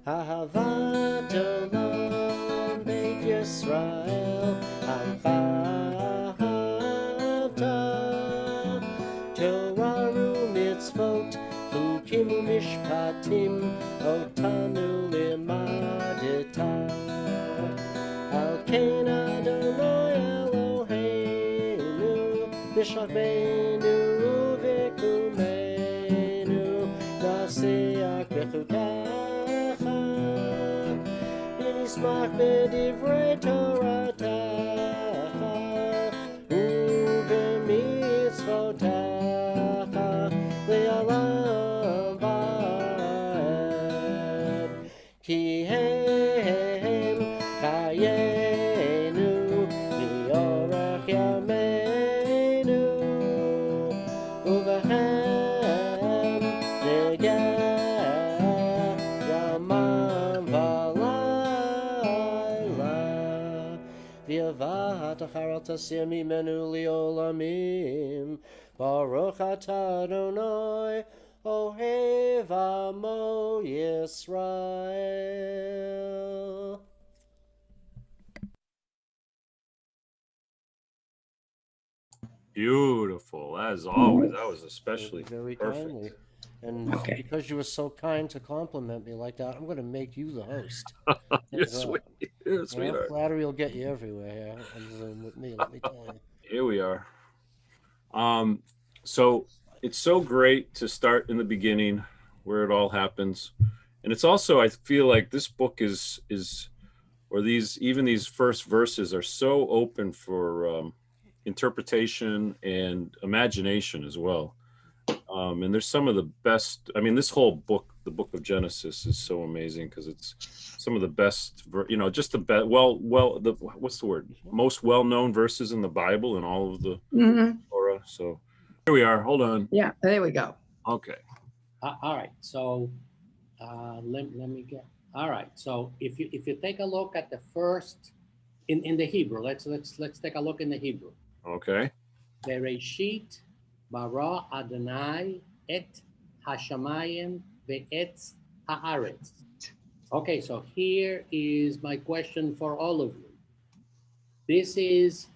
אהבת עולם בית ישראל, עמך אהבת. תורה ומצוות, חוקים ומשפטים, אותנו לימדת. על כן אדוני אלוהינו, בשכבנו ובקומנו, נשיח בחוקיך, ונשמח בדברי תורתך, ובמצוותך, לעולם ועד. כי הם חיינו, לאורך ימינו, ובהם נגע יומם ולילה. ויבאת אל תסיר ממנו לעולמים. ברוך אתה אדוני, אוהב עמו ישראל. Beautiful, as always. That was especially Very perfect. kindly. And because you were so kind to compliment me like that, I'm going to make you the host. You're sweet. You're a sweetheart. Flattery will get you everywhere here on Zoom with me, let me tell you. Here we are. So it's so great to start in the beginning where it all happens. And it's also, I feel like this book is or these first verses are so open for interpretation and imagination as well. And there's some of the best, I mean, this whole book, the book of Genesis, is so amazing because it's some of the best, just the best, what's the word? Most well-known verses in the Bible and all of the Torah. So here we are. Hold on. Yeah, there we go. Okay. All right. So let me get. All right. So if you take a look at the first in the Hebrew, let's take a look in the Hebrew. Okay. The reishit bara Adonai et hashamayim ve'etz haaretz. Okay. So here is my question for all of you. This is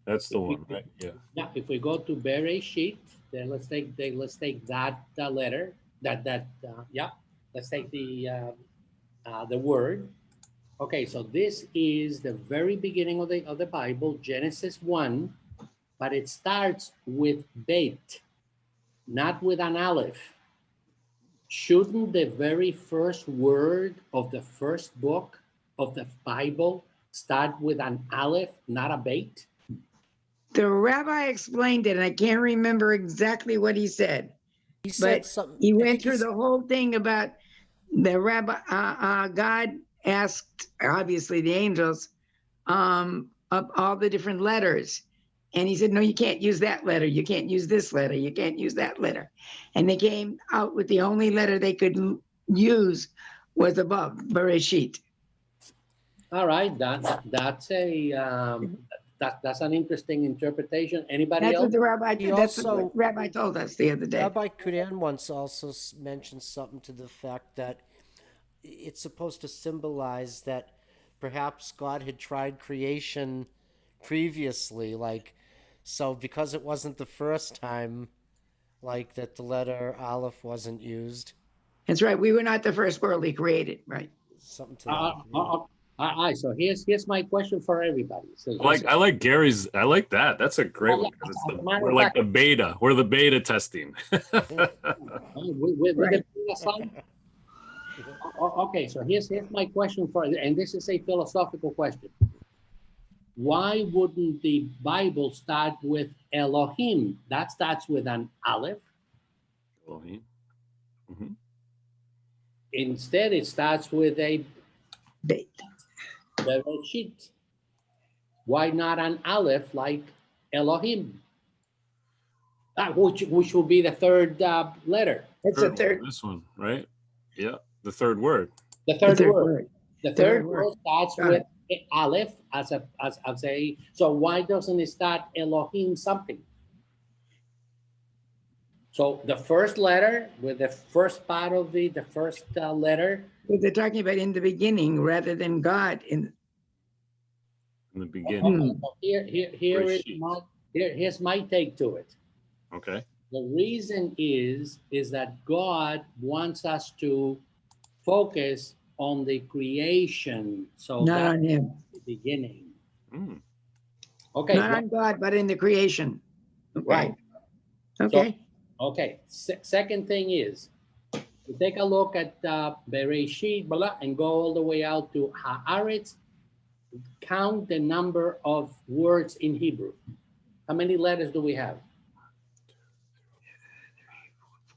That's the one, right? Yeah. Yeah. If we go to Bereshit, then let's take that letter. Let's take the word. Okay, so this is the very beginning of the Bible, Genesis 1, but it starts with Beit, not with an Aleph. Shouldn't the very first word of the first book of the Bible start with an Aleph, not a Beit? The rabbi explained it, and I can't remember exactly what he said. He said But something. he went through the whole thing about the rabbi. God asked, obviously, the angels of all the different letters, and he said, "No, you can't use that letter. You can't use this letter. You can't use that letter." And they came out with the only letter they could use was above Bereshit. All right, that's an interesting interpretation. Anybody That's else? what the rabbi. That's also- what Rabbi told us the other day. Rabbi Kudan once also mentioned something to the fact that it's supposed to symbolize that perhaps God had tried creation previously, so because it wasn't the first time, that the letter Aleph wasn't used. That's right. We were not the first world he created, right? Something to that. So here's my question for everybody. So I like Gary's. I like that. That's a great one. We're like the beta. We're the beta testing. Right. Okay, so here's my question and this is a philosophical question. Why wouldn't the Bible start with Elohim? That starts with an Aleph. Elohim. Mm-hmm. Instead, it starts with a Beit. Bereshit. Why not an Aleph like Elohim? Which will be the third letter. It's the third. This one, right? Yeah, the third word. The third word. The third word. word starts with Aleph as a. So why doesn't it start Elohim something? So the first letter with the first part of the first letter. But they're talking about in the beginning rather than God. In the beginning. So here's my take to it. Okay. The reason is that God wants us to focus on the creation. So Not that's on him. the beginning. Mm. Okay. Not on God, but in the creation. Okay. Right. Okay. Okay. Second thing is, you take a look at Bereshit, blah, and go all the way out to Haaretz. Count the number of words in Hebrew. How many letters do we have?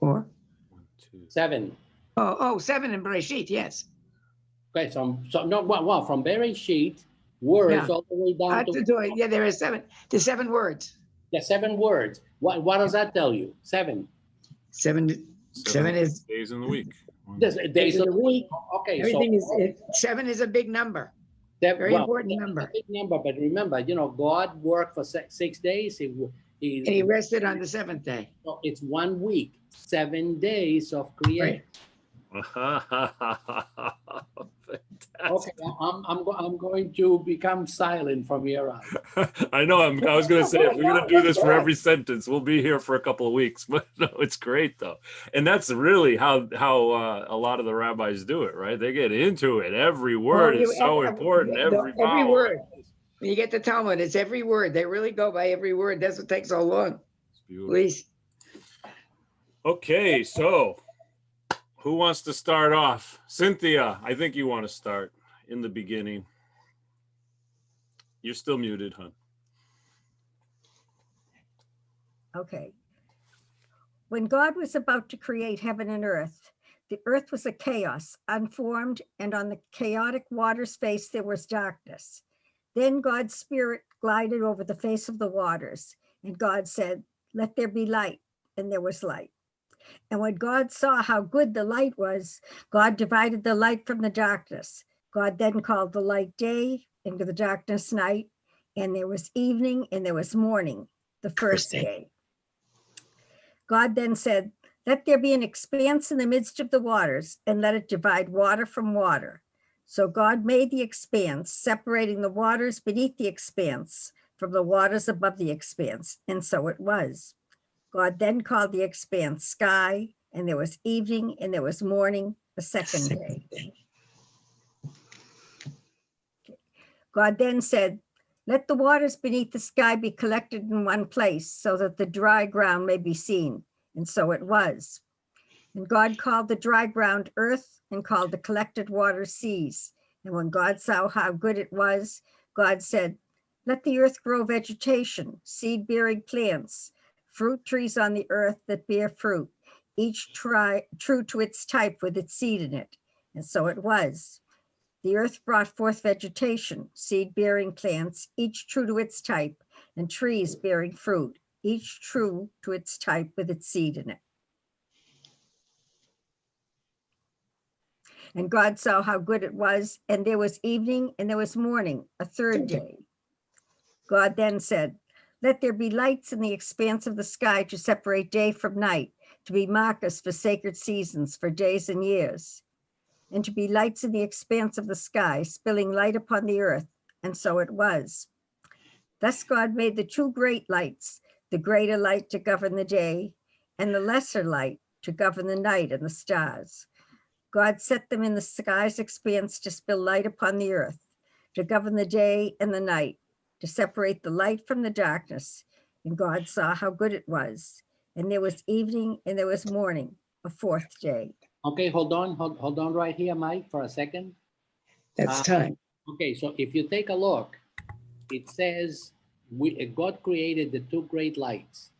4. 1, 2. 7. Oh, 7 in Bereshit, yes. Okay, so no, well, from Bereshit, words Yeah. all the way down to Yeah, there are 7. There's 7 words. the 7 words. What does that tell you? 7. 7 is days in the week. Days of the week. Okay, everything so is 7 is a big number. Very important number. A big number, but remember, God worked for 6 days. And he rested on the 7th day. So it's 1 week, 7 days of creation. Okay, I'm going to become silent from here on. I know. I was going to say, if we're going to do this for every sentence, we'll be here for a couple of weeks. But no, it's great though, and that's really how a lot of the rabbis do it, right? They get into it. Every word is so important. Every word. When you get the Talmud, it's every word. They really go by every word. That's what takes so long. Please. Okay, so who wants to start off? Cynthia, I think you want to start in the beginning. You're still muted, hon. Okay. When God was about to create heaven and earth, the earth was a chaos, unformed, and on the chaotic water's face there was darkness. Then God's spirit glided over the face of the waters, and God said, "Let there be light," and there was light. And when God saw how good the light was, God divided the light from the darkness. God then called the light day, and the darkness night, and there was evening and there was morning, the first day. God then said, "Let there be an expanse in the midst of the waters, and let it divide water from water." So God made the expanse, separating the waters beneath the expanse from the waters above the expanse, and so it was. God then called the expanse sky, and there was evening and there was morning, the second day. God then said, "Let the waters beneath the sky be collected in one place so that the dry ground may be seen." And so it was. And God called the dry ground earth and called the collected waters seas. And when God saw how good it was, God said, "Let the earth grow vegetation, seed-bearing plants, fruit trees on the earth that bear fruit, each true to its type with its seed in it." And so it was. The earth brought forth vegetation, seed-bearing plants, each true to its type, and trees bearing fruit, each true to its type with its seed in it. And God saw how good it was, and there was evening and there was morning, a third day. God then said, "Let there be lights in the expanse of the sky to separate day from night, to be markers for sacred seasons, for days and years, and to be lights in the expanse of the sky, spilling light upon the earth." And so it was. Thus God made the 2 great lights, the greater light to govern the day, and the lesser light to govern the night and the stars. God set them in the sky's expanse to spill light upon the earth, to govern the day and the night, to separate the light from the darkness. And God saw how good it was. And there was evening and there was morning, a 4th day. Okay, hold on right here, Mike, for a second. That's time. Okay, so if you take a look, it says God created the 2 great lights,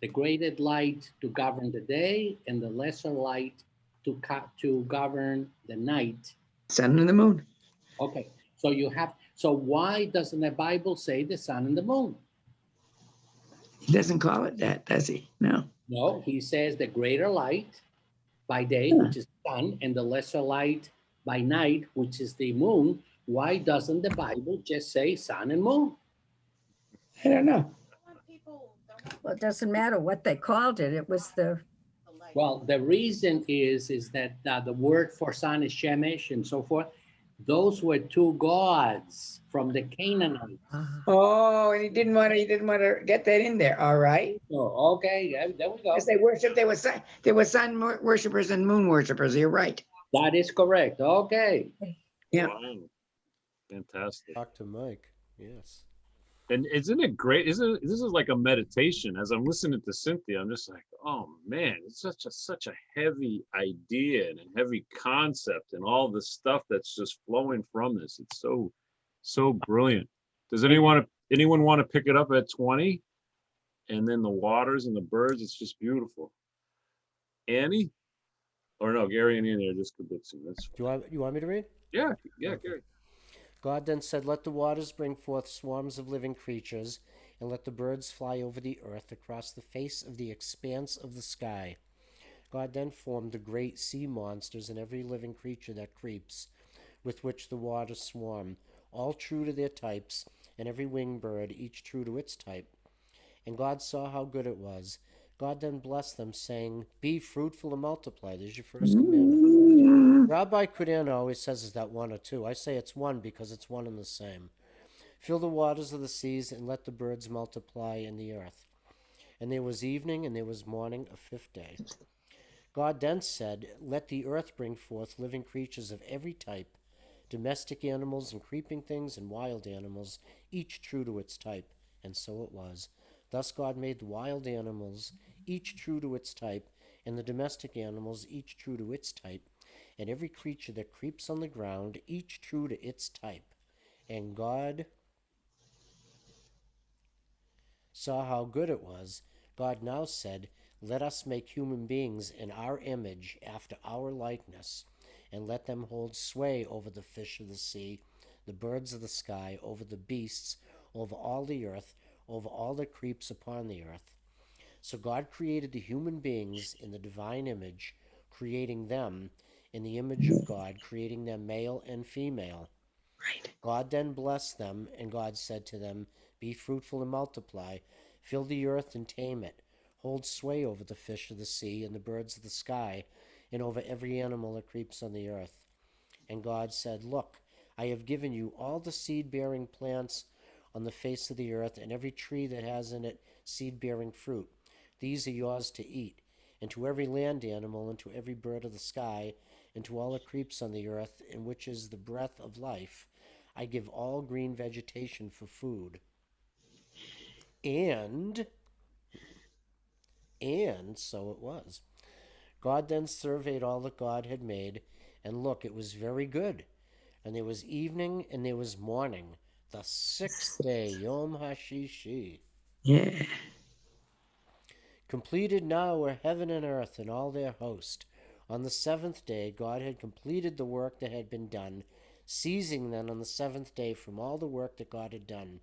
the greater light to govern the day and the lesser light to govern the night. Sun and the moon. Okay, so why doesn't the Bible say the sun and the moon? He doesn't call it that, does he? No. No, he says the greater light by day, which is the sun, and the lesser light by night, which is the moon. Why doesn't the Bible just say sun and moon? I don't know. Well, it doesn't matter what they called it. It was the, Well, the reason is that the word for sun is Shemesh and so forth. Those were two gods from the Canaanites. Oh, and he didn't want to get that in there. All right. Oh, okay, there we go. Because they worship, there were sun worshipers and moon worshipers. You're right. That is correct. Okay. Yeah. Wow. Fantastic. Talk to Mike. Yes. And isn't it great? This is like a meditation. As I'm listening to Cynthia, I'm just like, oh man, it's such a heavy idea and a heavy concept and all the stuff that's just flowing from this. It's so brilliant. Does anyone want to pick it up at 20? And then the waters and the birds, it's just beautiful. Annie? Or no, Gary and Annie are just kibitzing. That's Do you want me to read? yeah, Okay. Gary. God then said, "Let the waters bring forth swarms of living creatures, and let the birds fly over the earth across the face of the expanse of the sky." God then formed the great sea monsters and every living creature that creeps, with which the waters swarm, all true to their types, and every winged bird, each true to its type. And God saw how good it was. God then blessed them, saying, "Be fruitful and multiply." There's your first commandment. Rabbi Kudano always says, is that one or two? I say it's one because it's one and the same. "Fill the waters of the seas and let the birds multiply in the earth." And there was evening and there was morning, a fifth day. God then said, "Let the earth bring forth living creatures of every type, domestic animals and creeping things and wild animals, each true to its type." And so it was. Thus God made the wild animals, each true to its type, and the domestic animals, each true to its type, and every creature that creeps on the ground, each true to its type. And God saw how good it was. God now said, "Let us make human beings in our image, after our likeness, and let them hold sway over the fish of the sea, the birds of the sky, over the beasts, over all the earth, over all that creeps upon the earth." So God created the human beings in the divine image, creating them in the image of God, creating them male and female. Right. God then blessed them, and God said to them, "Be fruitful and multiply, fill the earth and tame it, hold sway over the fish of the sea and the birds of the sky, and over every animal that creeps on the earth." And God said, "Look, I have given you all the seed-bearing plants on the face of the earth, and every tree that has in it seed-bearing fruit. These are yours to eat. And to every land animal, and to every bird of the sky, and to all that creeps on the earth, in which is the breath of life, I give all green vegetation for food." And so it was. God then surveyed all that God had made, and look, it was very good. And there was evening and there was morning, the sixth day, Yom HaShishi. Yeah. Completed now were heaven and earth and all their host. On the seventh day God had completed the work that had been done, ceasing then on the seventh day from all the work that God had done.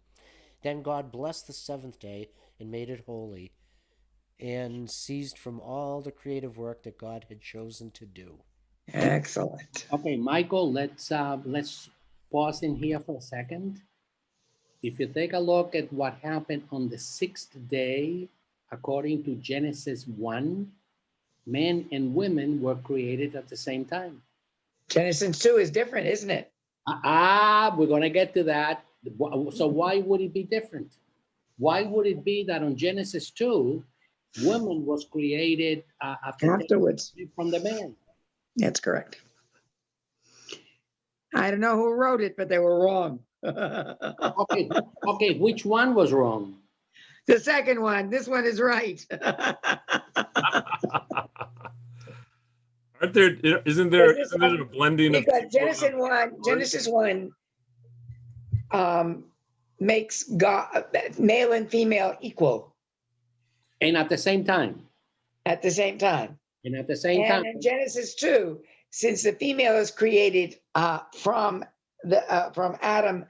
Then God blessed the seventh day and made it holy, and ceased from all the creative work that God had chosen to do. Excellent. Okay, Michael, let's pause in here for a second. If you take a look at what happened on the sixth day, according to Genesis 1, men and women were created at the same time. Genesis 2 is different, isn't it? We're going to get to that. So why would it be different? Why would it be that on Genesis 2, woman was created Afterwards. from the man? That's correct. I don't know who wrote it, but they were wrong. Okay, which one was wrong? The second one. This one is right. Isn't there a blending of Because Genesis 1 makes God male and female equal And at the same time. at the same time. And at the same And time. in Genesis 2, since the female is created from Adam,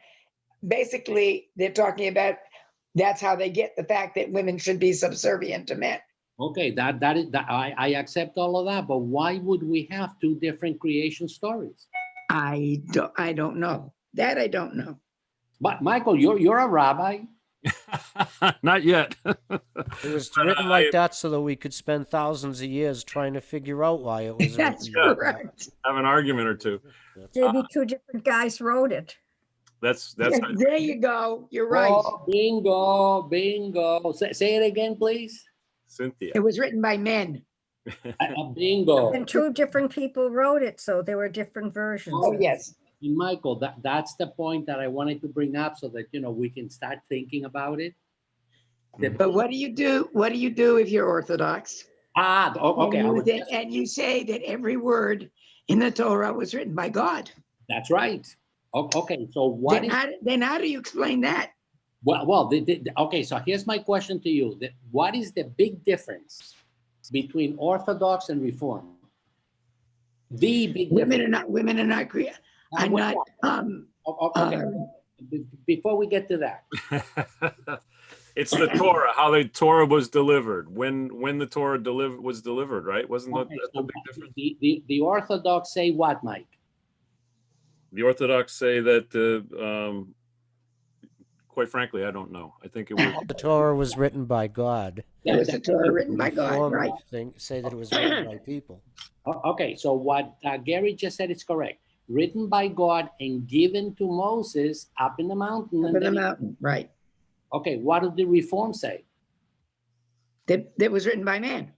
basically they're talking about that's how they get the fact that women should be subservient to men. Okay, I accept all of that, but why would we have two different creation stories? I don't know. That I don't know. But Michael, you're a rabbi. Not yet. It was written like that so that we could spend thousands of years trying to figure out why it was That's written like that. correct. Have an argument or two. Maybe two different guys wrote it. That's There you go. You're right. Oh, bingo, bingo. Say it again, please. Cynthia. It was written by men. Bingo. And two different people wrote it, so there were different versions. Oh, yes. And Michael, that's the point that I wanted to bring up so that, we can start thinking about it. But what do you do? What do you do if you're Orthodox? Okay. And you say that every word in the Torah was written by God. That's right. Okay, so Then how do you explain that? okay, so here's my question to you. What is the big difference between Orthodox and Reform? The big difference. Women are not created. I'm not. Okay. Before we get to that, It's the Torah, how the Torah was delivered, when the Torah was delivered, right? Wasn't that the big difference? The Orthodox say what, Mike? The Orthodox say that, quite frankly, I don't know. I think it was. The Torah was written by God. It was a Torah written by God, Reform right? say that it was written by people. Okay, so what Gary just said is correct. Written by God and given to Moses up in the mountain. Up in the mountain, right? Okay, what did the Reform say? That was written by man.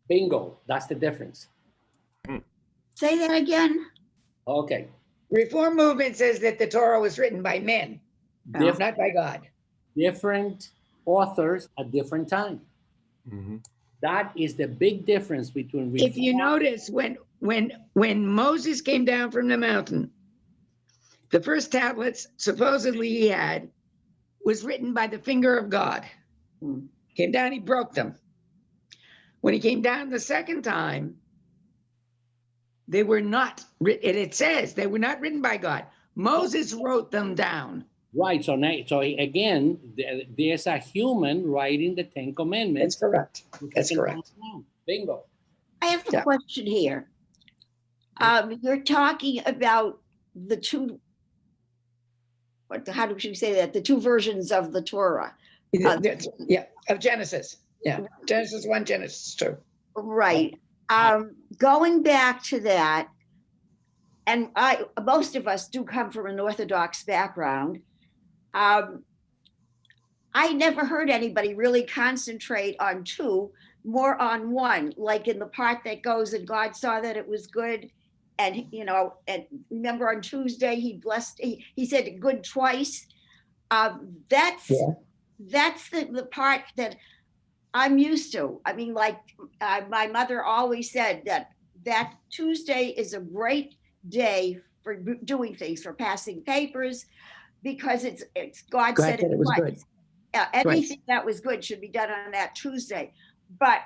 Bingo, that's the difference. Say that again. Okay. Reform movement says that the Torah was written by men, not by God. Different authors at different time. Mm-hmm. That is the big difference between Reform. If you notice, when Moses came down from the mountain, the first tablets supposedly he had was written by the finger of God. Came down, he broke them. When he came down the second time, they were not written. It says they were not written by God. Moses wrote them down. Right. So again, there's a human writing the Ten Commandments. That's correct. That's correct. Bingo. I have a question here. You're talking about the two, how do you say that? The two versions of the Torah. Of Genesis. Yeah, Genesis 1, Genesis 2. Right. Going back to that, and most of us do come from an Orthodox background. I never heard anybody really concentrate on two, more on one, like in the part that goes, and God saw that it was good. And, and remember on Tuesday, he said good twice. That's the part that I'm used to. I mean, like my mother always said that Tuesday is a great day for doing things, for passing papers, because it's God said it was good. Anything that was good should be done on that Tuesday. But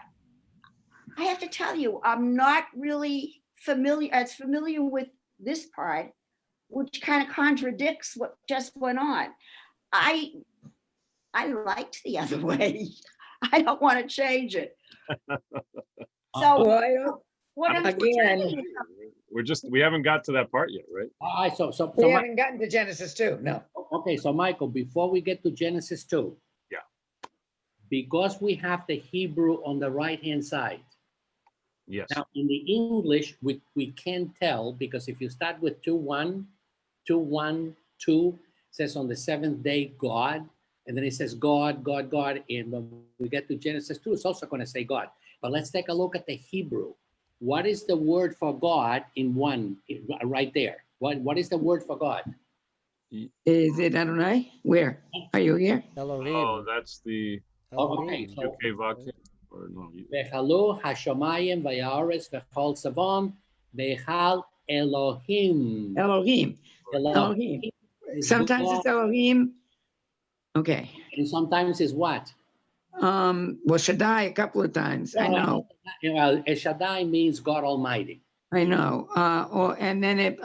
I have to tell you, I'm not really familiar with this part, which kind of contradicts what just went on. I liked the other way. I don't want to change it. So what I'm again, we haven't got to that part yet, right? So we haven't gotten to Genesis 2. No. Okay, so Michael, before we get to Genesis 2, because we have the Hebrew on the right-hand side. Yes. Now, in the English, we can't tell, because if you start with 2:1, 2:1, 2, says on the seventh day, God, and then it says God, God, God, and when we get to Genesis 2, it's also going to say God. But let's take a look at the Hebrew. What is the word for God in one, right there? What is the word for God? Is it Adonai? Where? Are you here? Elohim. Oh, that's the Okay, so UK Vakin. Or no, Vechalu hashamayim vayaretz vechol tzavam vechal Elohim. Elohim. Sometimes it's Elohim. Okay. And sometimes it's what? Well, Shaddai a couple of times. I know. Well, Shaddai means God Almighty. I know. And then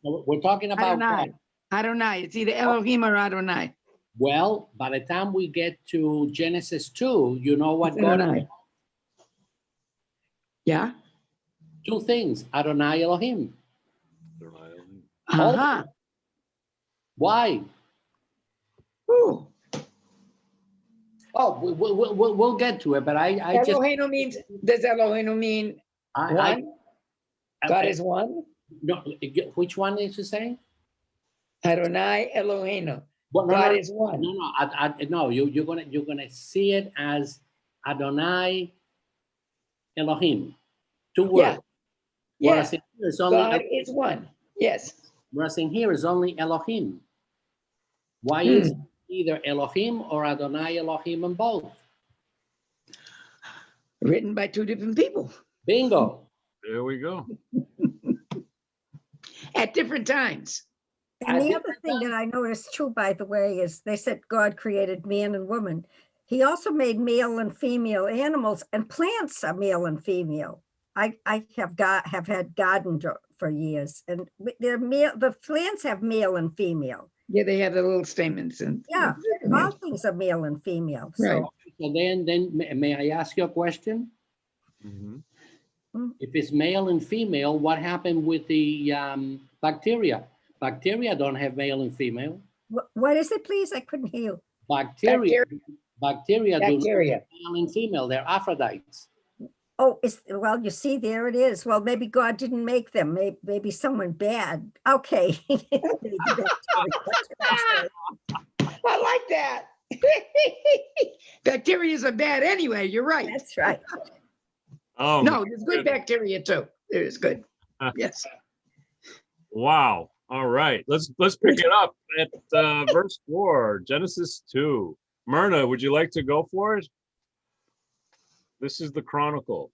We're talking about Adonai. God. Adonai. It's either Elohim or Adonai. Well, by the time we get to Genesis 2, you know what God is? Yeah. Two things, Adonai Elohim. Uh-huh. Why? Ooh. Oh, we'll get to it, but I just Eloheinu means, does Eloheinu mean one? God is one? no. Which one is you saying? Adonai Eloheinu. Well, God is one. No. You're gonna see it as Adonai Elohim, two words. Yeah. Whereas in here it's only God is one. Yes. whereas in here is only Elohim. Why is it either Elohim or Adonai Elohim and both? Written by two different people Bingo. There we go. at different times. And I the did other thing that I noticed too, by the way, is they said God created man and woman. He also made male and female animals, and plants are male and female. I have had gardened for years, and they're male. The plants have male and female. Yeah, they have the little statements and Yeah, all things are male and female. Right. So So then may I ask you a question? Mhm. If it's male and female, what happened with the bacteria? Bacteria don't have male and female. what is it, please? I couldn't hear you. Bacteria do not Bacteria. have male and female. They're Aphrodites. Oh, well, you see, there it is. Well, maybe God didn't make them. Maybe someone bad. Okay. I like that. Bacteria are bad anyway. You're right. That's right. Oh, No, there's good bacteria too. There is good. Yes. wow. All right. Let's pick it up at verse 4, Genesis 2. Myrna, would you like to go for it? This is the Chronicle.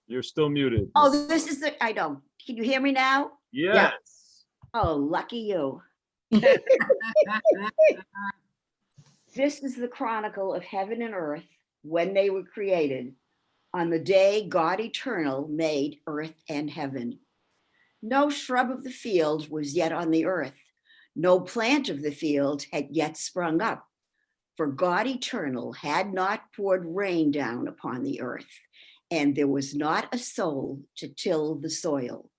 You're still muted. Oh, this is I know. Can you hear me now? Yes. Oh, lucky you. This is the chronicle of heaven and earth when they were created, on the day God eternal made earth and heaven. No shrub of the field was yet on the earth. No plant of the field had yet sprung up, for God eternal had not poured rain down upon the earth, and there was not a soul to till the soil.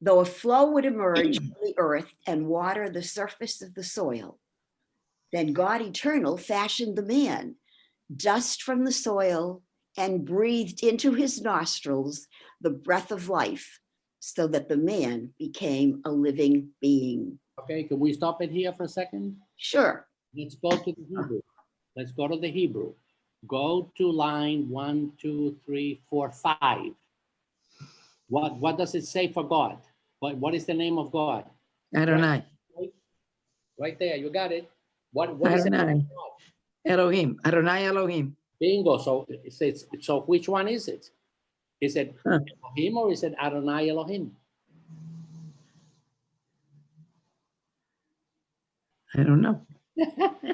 Though a flow would emerge from the earth and water the surface of the soil, then God eternal fashioned the man, dust from the soil, and breathed into his nostrils the breath of life, so that the man became a living being. Okay, can we stop it here for a second? Sure. Let's go to the Hebrew. Let's go to the Hebrew. Go to line 1, 2, 3, 4, 5. What does it say for God? What is the name of God? Adonai. Right there, you got it. What is the name Adonai. of God? Elohim. Adonai Elohim. Bingo. So it says, so which one is it? Is it Elohim or is it Adonai Elohim? I don't know.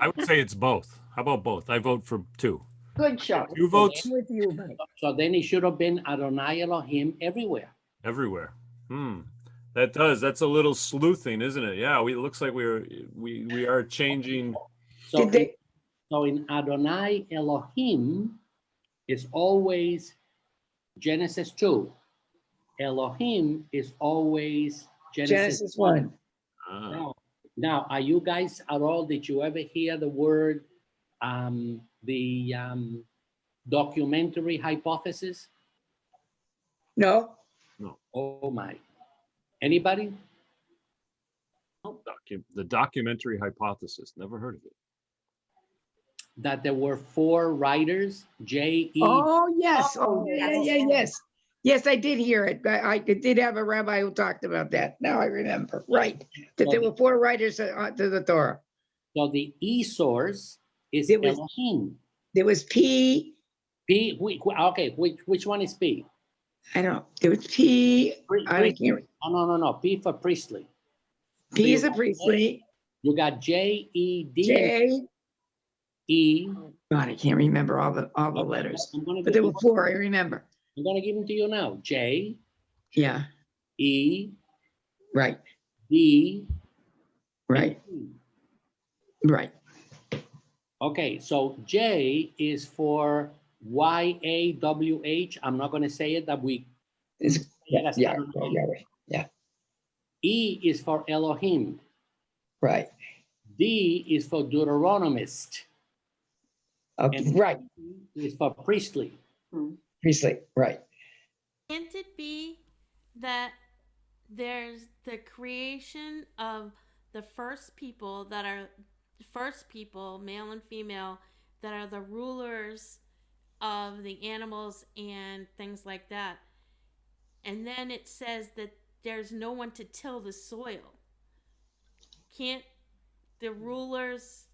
I would say it's both. How about both? I vote for 2. Good show. 2 votes I'm with you, Mike. So then it should have been Adonai Elohim everywhere. everywhere. That's a little sleuthing, isn't it? Yeah, it looks like we are changing. So, Did they? so in Adonai Elohim, it's always Genesis 2. Elohim is always Genesis 1. Now, are you guys at all, did you ever hear the word, the documentary hypothesis? No. Oh my. Anybody? The documentary hypothesis. Never heard of it. That there were 4 writers, J.E. Oh, yes. Oh, Oh, yeah, yes. yes. Yes, I did hear it. I did have a rabbi who talked about that. Now I remember. Right. That there were 4 writers to the Torah. So the E source is There was- Elohim. There was P. P, okay, which one is P? I don't know. There was P. I can't. No. P for priestly. P is a priestly. You got J-E-D-E. J. God, I can't remember all the letters. But there were 4. I remember. I'm gonna give them to you now. J, Yeah. E, Right. D. Right. and E. Right. Okay, so J is for Y-A-W-H. I'm not gonna say it that we. Yeah. Yeah. E is for Elohim. Right. D is for Deuteronomist. And Right, it's for priestly. priestly, right. Can't it be that there's the creation of the first people that are first people, male and female, that are the rulers of the animals and things like that. And then it says that there's no one to till the soil. Can't the rulers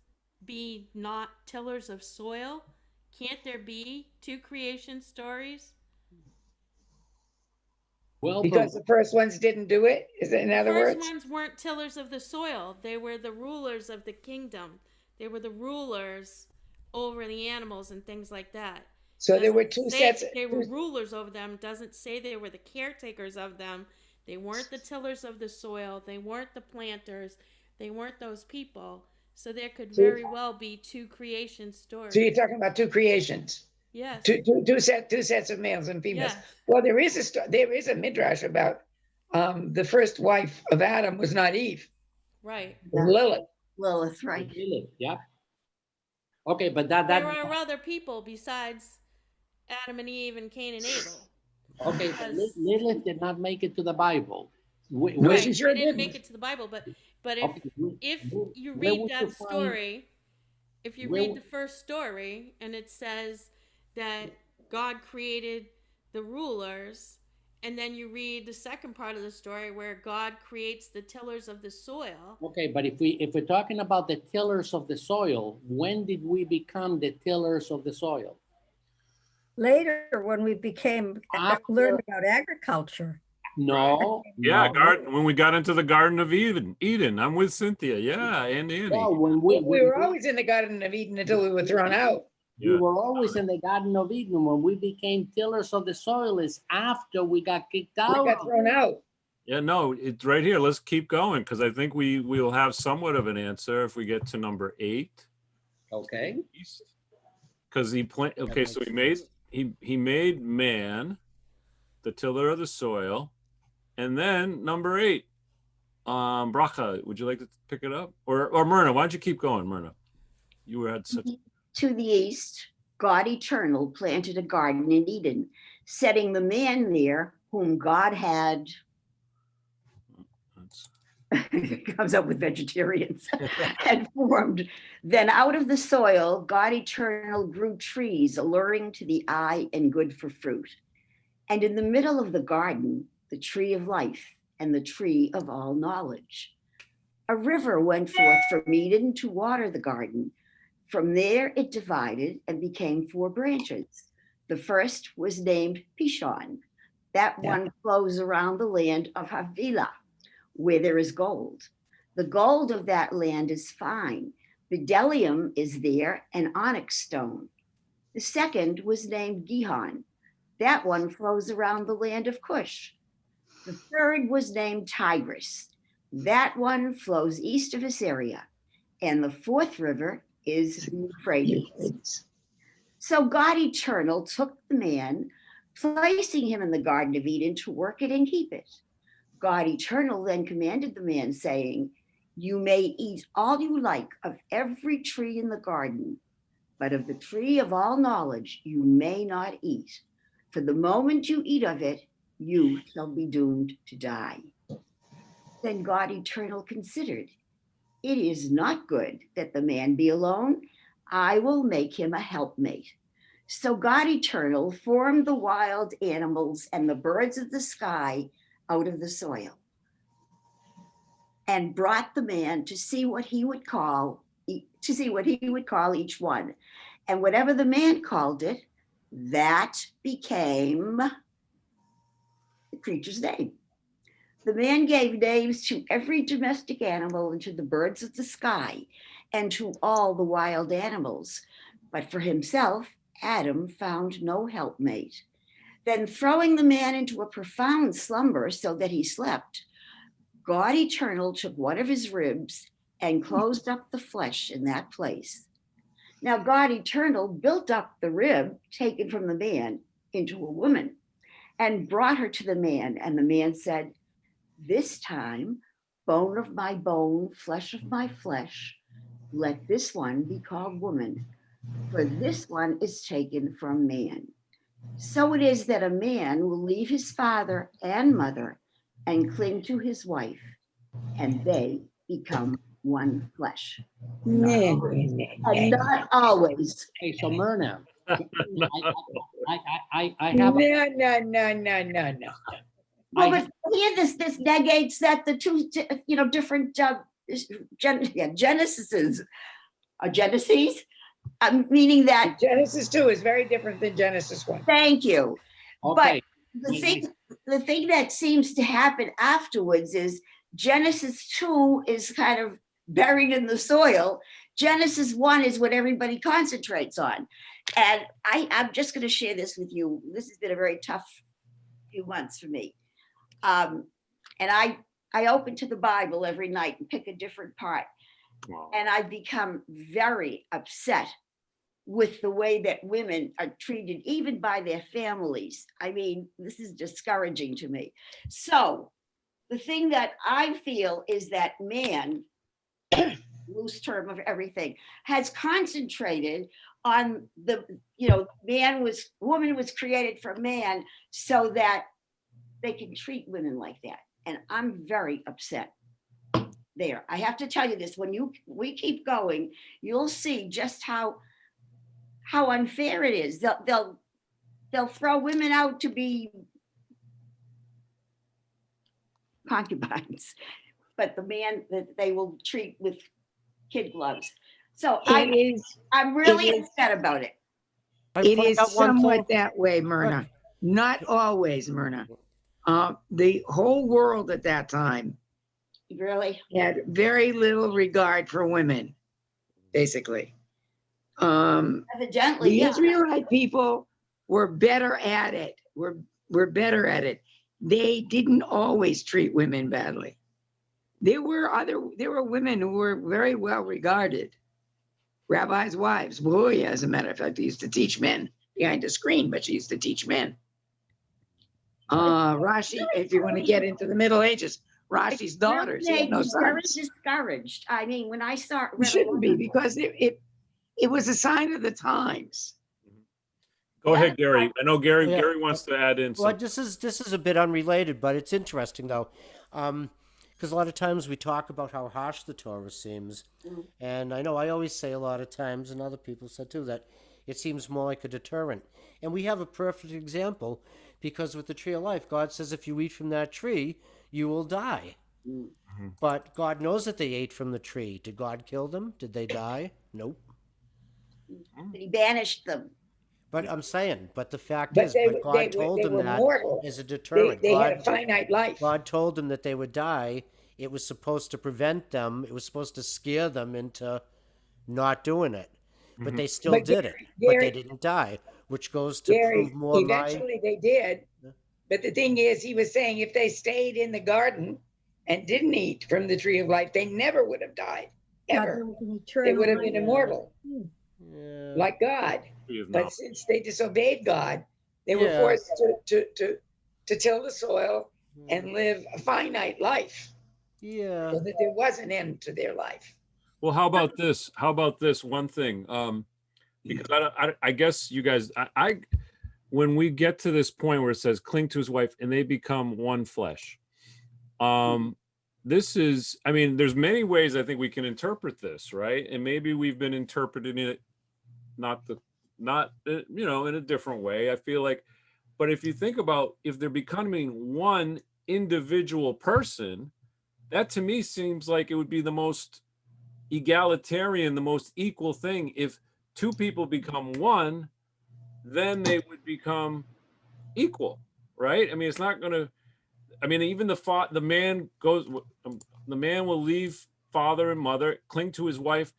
be not tillers of soil? Can't there be two creation stories? Well, Because the first ones didn't do it, is it in The other first words? ones weren't tillers of the soil. They were the rulers of the kingdom. They were the rulers over the animals and things like that. So there were Doesn't two say sets. they were rulers over them. Doesn't say they were the caretakers of them. They weren't the tillers of the soil. They weren't the planters. They weren't those people. So there could very well be two creation stories. So you're talking about two creations, Yes. two sets of males and females. Yes. Well, there is a midrash about the first wife of Adam was not Eve, Right. it was Lilith. Lilith, right? Lilith, yeah. Okay, but that There are other people besides Adam and Eve and Cain and Abel. okay, but Lilith did not make it to the Bible. No, Right. she sure They didn't didn't. make it to the Bible, but if Okay, if you where read would that you find- story, if you where read would- the first story and it says that God created the rulers, and then you read the second part of the story where God creates the tillers of the soil. Okay, but if we're talking about the tillers of the soil, when did we become the tillers of the soil? Later, when we learned about agriculture. No. Yeah, no. garden. When we got into the Garden of Eden, I'm with Cynthia. Yeah, and Annie. No, when We were always in the Garden of Eden until we were thrown out. we Yeah. were always in the Garden of Eden. When we became tillers of the soil is after we got kicked We out. got thrown out. Yeah, no, it's right here. Let's keep going because I think we'll have somewhat of an answer if we get to number 8. Okay. Because okay, so he made man the tiller of the soil, and then number 8, Bracha. Would you like to pick it up, or Myrna? Why don't you keep going, Myrna? You had such. To the east, God Eternal planted a garden in Eden, setting the man there whom God had comes up with vegetarians had formed. Then out of the soil, God Eternal grew trees alluring to the eye and good for fruit. And in the middle of the garden, the tree of life and the tree of all knowledge. A river went forth from Eden to water the garden. From there it divided and became 4 branches. The first was named Pishon. That one flows around the land of Havilah, where there is gold. The gold of that land is fine. Bdellium is there, and onyx stone. The second was named Gihon. That one flows around the land of Cush. The third was named Tigris. That one flows east of Assyria. And the fourth river is Euphrates. So God Eternal took the man, placing him in the Garden of Eden to work it and keep it. God Eternal then commanded the man, saying, "You may eat all you like of every tree in the garden, but of the tree of all knowledge you may not eat. For the moment you eat of it, you shall be doomed to die." Then God Eternal considered, "It is not good that the man be alone. I will make him a helpmate." So God Eternal formed the wild animals and the birds of the sky out of the soil and brought the man to see what he would call each one. And whatever the man called it, that became the creature's name. The man gave names to every domestic animal and to the birds of the sky and to all the wild animals. But for himself, Adam found no helpmate. Then throwing the man into a profound slumber so that he slept, God Eternal took one of his ribs and closed up the flesh in that place. Now God Eternal built up the rib taken from the man into a woman and brought her to the man. And the man said, "This time, bone of my bone, flesh of my flesh, let this one be called woman, for this one is taken from man. So it is that a man will leave his father and mother and cling to his wife, and they become one flesh. Nah, And not always. Okay, so Myrna, I have, no, no, no, no, no, no. Well, but here this negates that the two, different Genesises, meaning that. Genesis 2 is very different than Genesis 1. Thank you. okay, But the thing that seems to happen afterwards is Genesis 2 is kind of buried in the soil. Genesis 1 is what everybody concentrates on. And I'm just going to share this with you. This has been a very tough few months for me. And I open to the Bible every night and pick a different part. Wow. And I've become very upset with the way that women are treated, even by their families. I mean, this is discouraging to me. So the thing that I feel is that man, loose term of everything, has concentrated on woman was created for man so that they can treat women like that. And I'm very upset there. I have to tell you this, when we keep going, you'll see just how unfair it is. They'll throw women out to be concubines, but the man that they will treat with kid gloves. So I'm really upset about it. It is somewhat that way, Myrna. Not always, Myrna. The whole world at that time Really had very little regard for women, basically. Evidently, The yeah. Israelite people were better at it. Were better at it. They didn't always treat women badly. There were women who were very well regarded. Rabbis' wives. Boy, as a matter of fact, they used to teach men behind the screen, but she used to teach men. Rashi, if you want to get into the Middle Ages, Rashi's daughter, she had no Very sons. discouraged. I mean, when I saw It shouldn't be, because it was a sign of the times. Go ahead, Gary. I know Gary. Yeah. Gary wants to add in Well, something. this is a bit unrelated, but it's interesting though, because a lot of times we talk about how harsh the Torah seems, and I know I always say a lot of times, and other people said too, that it seems more like a deterrent. And we have a perfect example, because with the tree of life, God says if you eat from that tree, you will die. Mm-hmm. But God knows that they ate from the tree. Did God kill them? Did they die? Nope. He banished them. But I'm saying, but the fact But is, they but God told they them were that mortal. as a deterrent. They had a God, finite life. God told them that they would die. It was supposed to prevent them. It was supposed to scare them into not doing it. But they still But did it. But Gary- they didn't die, which goes to Gary, prove more eventually they did. But the thing is, he was saying if they stayed in the garden and didn't eat from the tree of life, they never would have died, Yeah, ever. there was an They eternal would have life. been immortal, Yeah. like God. Tree of But knowledge. since they disobeyed God, they were Yeah. forced to till the soil and live a finite life, Yeah. so that there was an end to their life. Well, how about this? How about this one thing? Because I guess you guys, when we get to this point where it says cling to his wife and they become one flesh, this is, I mean, there's many ways I think we can interpret this, right? And maybe we've been interpreting it not in a different way. I feel like, but if you think about if they're becoming one individual person, that to me seems like it would be the most egalitarian, the most equal thing. If two people become one, then they would become equal, right? I mean, it's not going to, I mean, even the man will leave father and mother, cling to his wife,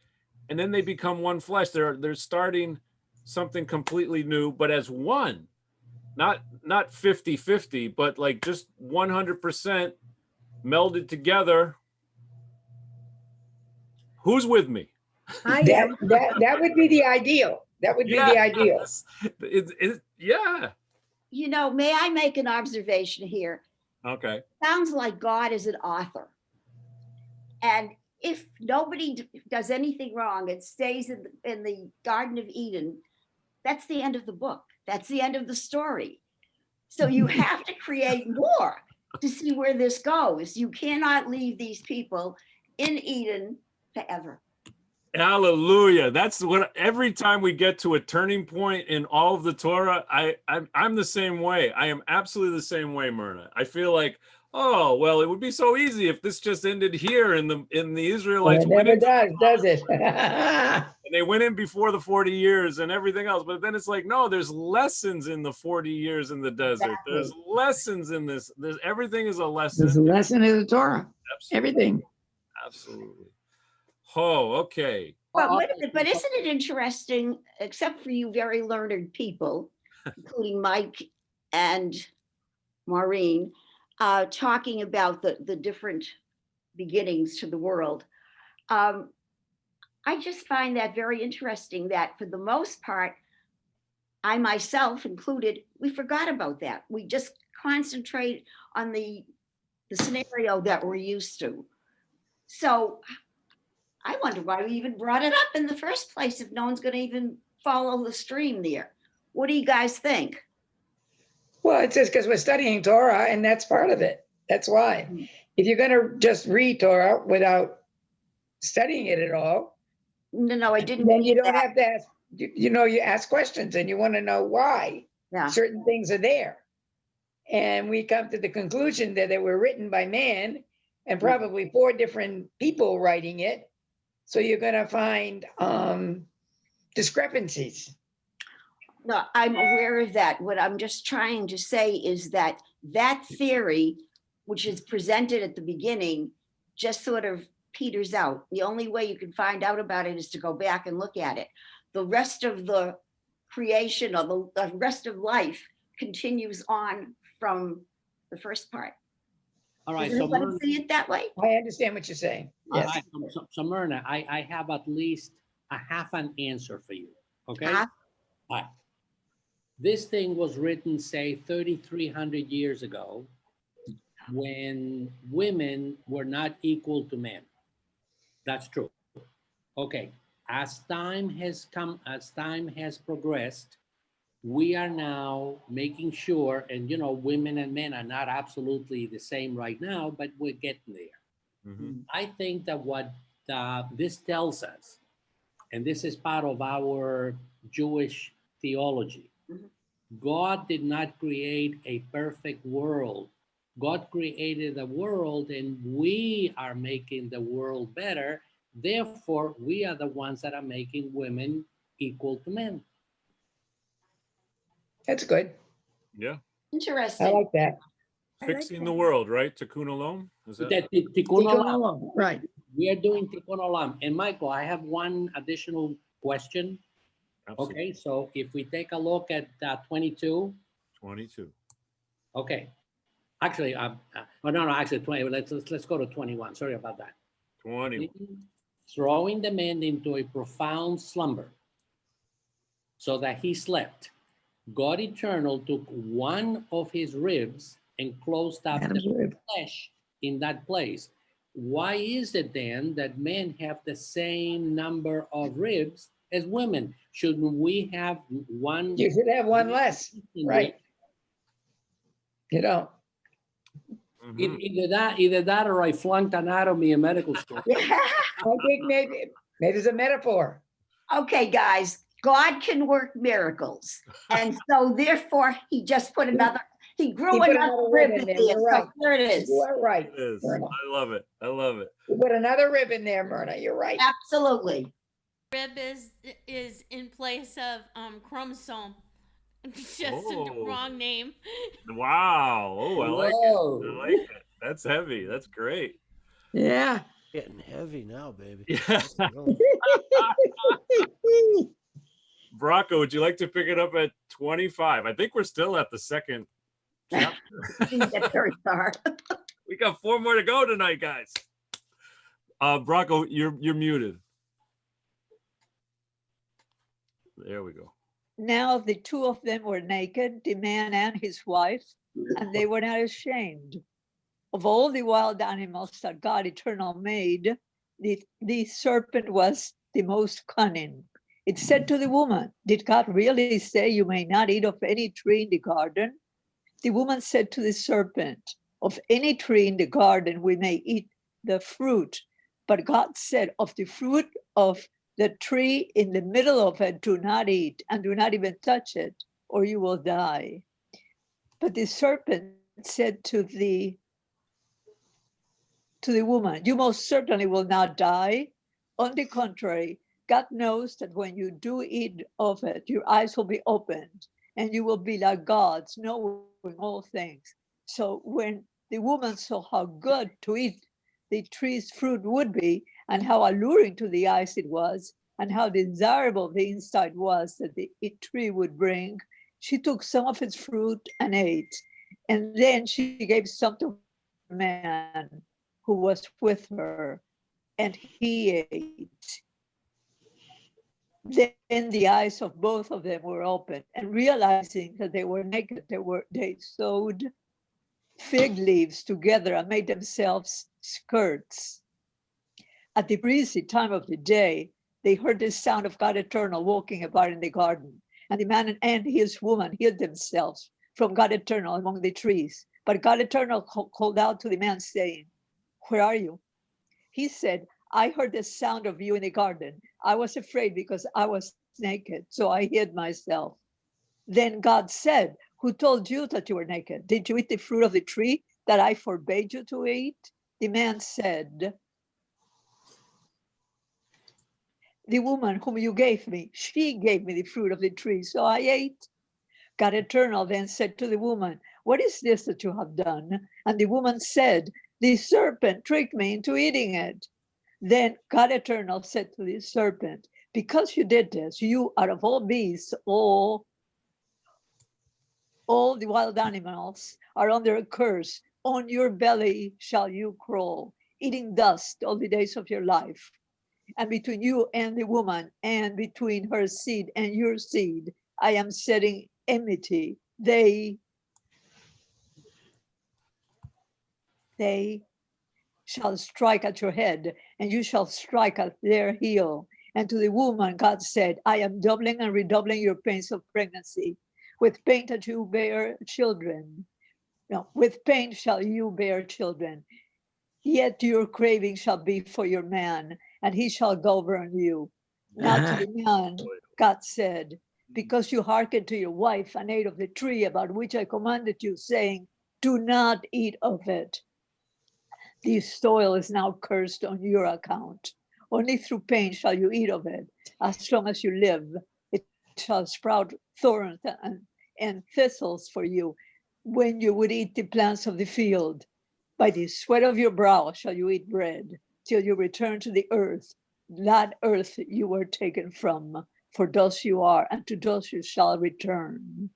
and then they become one flesh. They're starting something completely new, but as one, not 50-50, but like just 100% melded together. Who's with me? I am. That would be the ideal. That would be the ideal. Yeah. May I make an observation here? Okay. Sounds like God is an author. And if nobody does anything wrong, it stays in the Garden of Eden, that's the end of the book. That's the end of the story. So you have to create more to see where this goes. You cannot leave these people in Eden forever. Hallelujah. That's what every time we get to a turning point in all of the Torah, I'm the same way. I am absolutely the same way, Myrna. I feel like, oh, well, it would be so easy if this just ended here and the Israelites It went never in, does it? and they went in before the 40 years and everything else. But then it's like, no, there's lessons in the 40 years in the desert. Exactly. There's lessons in this. There's everything is a lesson. There's a lesson in the Torah. Absolutely. Everything. Absolutely. Oh, okay. But isn't it interesting, except for you very learned people, including Mike and Maureen, talking about the different beginnings to the world. I just find that very interesting that for the most part, I myself included, we forgot about that. We just concentrate on the scenario that we're used to. So I wonder why we even brought it up in the first place if no one's going to even follow the stream there. What do you guys think? Well, it's just because we're studying Torah, and that's part of it. That's why. If you're going to just read Torah without studying it at all, No, I didn't. then you mean don't that. have to ask. You ask questions, and you want to know why Yeah. certain things are there. And we come to the conclusion that they were written by man, and probably 4 different people writing it. So you're going to find discrepancies. No, I'm aware of that. What I'm just trying to say is that that theory, which is presented at the beginning, just sort of peters out. The only way you can find out about it is to go back and look at it. The rest of the creation or the rest of life continues on from the first part. All right, Does so anybody Myrna, see it that way? I understand what you're saying. all Yes. right, so Myrna, I have at least a half an answer for you, okay? Half? All right. This thing was written, say, 3,300 years ago, when women were not equal to men. That's true. Okay, as time has progressed, we are now making sure, and women and men are not absolutely the same right now, but we're getting there. Mhm. I think that what this tells us, and this is part of our Jewish theology, Mhm. God did not create a perfect world. God created a world, and we are making the world better. Therefore, we are the ones that are making women equal to men. That's good. Yeah. I Interesting. like that. I like Fixing that. the world, right? Tikkun olam? Is that? Tikkun olam. Right. We are doing tikkun olam. And Michael, I have one additional question. Absolutely. Okay, so if we take a look at 22. 22. Okay. Actually, actually 20. Let's go to 21. Sorry about that. 20. Throwing the man into a profound slumber so that he slept. God Eternal took one of his ribs and closed up Adam's the rib. flesh in that place. Why is it then that men have the same number of ribs as women? Shouldn't we have one? You should have one less. Right. You don't. Mhm. Either that or I flunked anatomy in medical school. I think maybe it's a metaphor. Okay, guys, God can work miracles. And so therefore he just put he grew He put another another rib rib in in there. there. You're So right. here it is. You are right, It is. Myrna. I love it. I love it. You put another rib in there, Myrna. You're right. Absolutely. Rib is in place of chromosome. Just Oh. the wrong name. Wow. Oh, I like Whoa. it. I like it. That's heavy. That's great. Yeah. Getting heavy now, baby. Yeah. Let's go. Brocco, would you like to pick it up at 25? I think we're still at the second chapter. Didn't get very far. We got 4 more to go tonight, guys. Brocco, you're muted. There we go. Now the 2 of them were naked, the man and his wife, and they were not ashamed. Of all the wild animals that God Eternal made, the serpent was the most cunning. It said to the woman, did God really say you may not eat of any tree in the garden? The woman said to the serpent, of any tree in the garden we may eat the fruit. But God said, of the fruit of the tree in the middle of it, do not eat and do not even touch it, or you will die. But the serpent said to the woman, you most certainly will not die. On the contrary, God knows that when you do eat of it, your eyes will be opened and you will be like gods, knowing all things. So when the woman saw how good to eat the tree's fruit would be, and how alluring to the eyes it was, and how desirable the inside was that the tree would bring, she took some of its fruit and ate. And then she gave some to the man who was with her, and he ate. Then the eyes of both of them were opened, and realizing that they were naked, they sewed fig leaves together and made themselves skirts. At the breezy time of the day, they heard the sound of God Eternal walking about in the garden, and the man and his woman hid themselves from God Eternal among the trees. But God Eternal called out to the man, saying, where are you? He said, I heard the sound of you in the garden. I was afraid because I was naked, so I hid myself. Then God said, who told you that you were naked? Did you eat the fruit of the tree that I forbade you to eat? The man said, the woman whom you gave me, she gave me the fruit of the tree, so I ate. God Eternal then said to the woman, what is this that you have done? And the woman said, the serpent tricked me into eating it. Then God Eternal said to the serpent, because you did this, you out of all beasts, all the wild animals are under a curse. On your belly shall you crawl, eating dust all the days of your life. And between you and the woman, and between her seed and your seed, I am setting enmity. They shall strike at your head, and you shall strike at their heel. And to the woman, God said, I am doubling and redoubling your pains of pregnancy. With pain that you bear children. No, with pain shall you bear children. Yet your craving shall be for your man, and he shall govern you. Now to the man, God said, because you hearkened to your wife and ate of the tree about which I commanded you, saying, do not eat of it. The soil is now cursed on your account. Only through pain shall you eat of it. As long as you live, it shall sprout thorns and thistles for you when you would eat the plants of the field. By the sweat of your brow shall you eat bread till you return to the earth, that earth you were taken from, for dust you are, and to dust you shall return.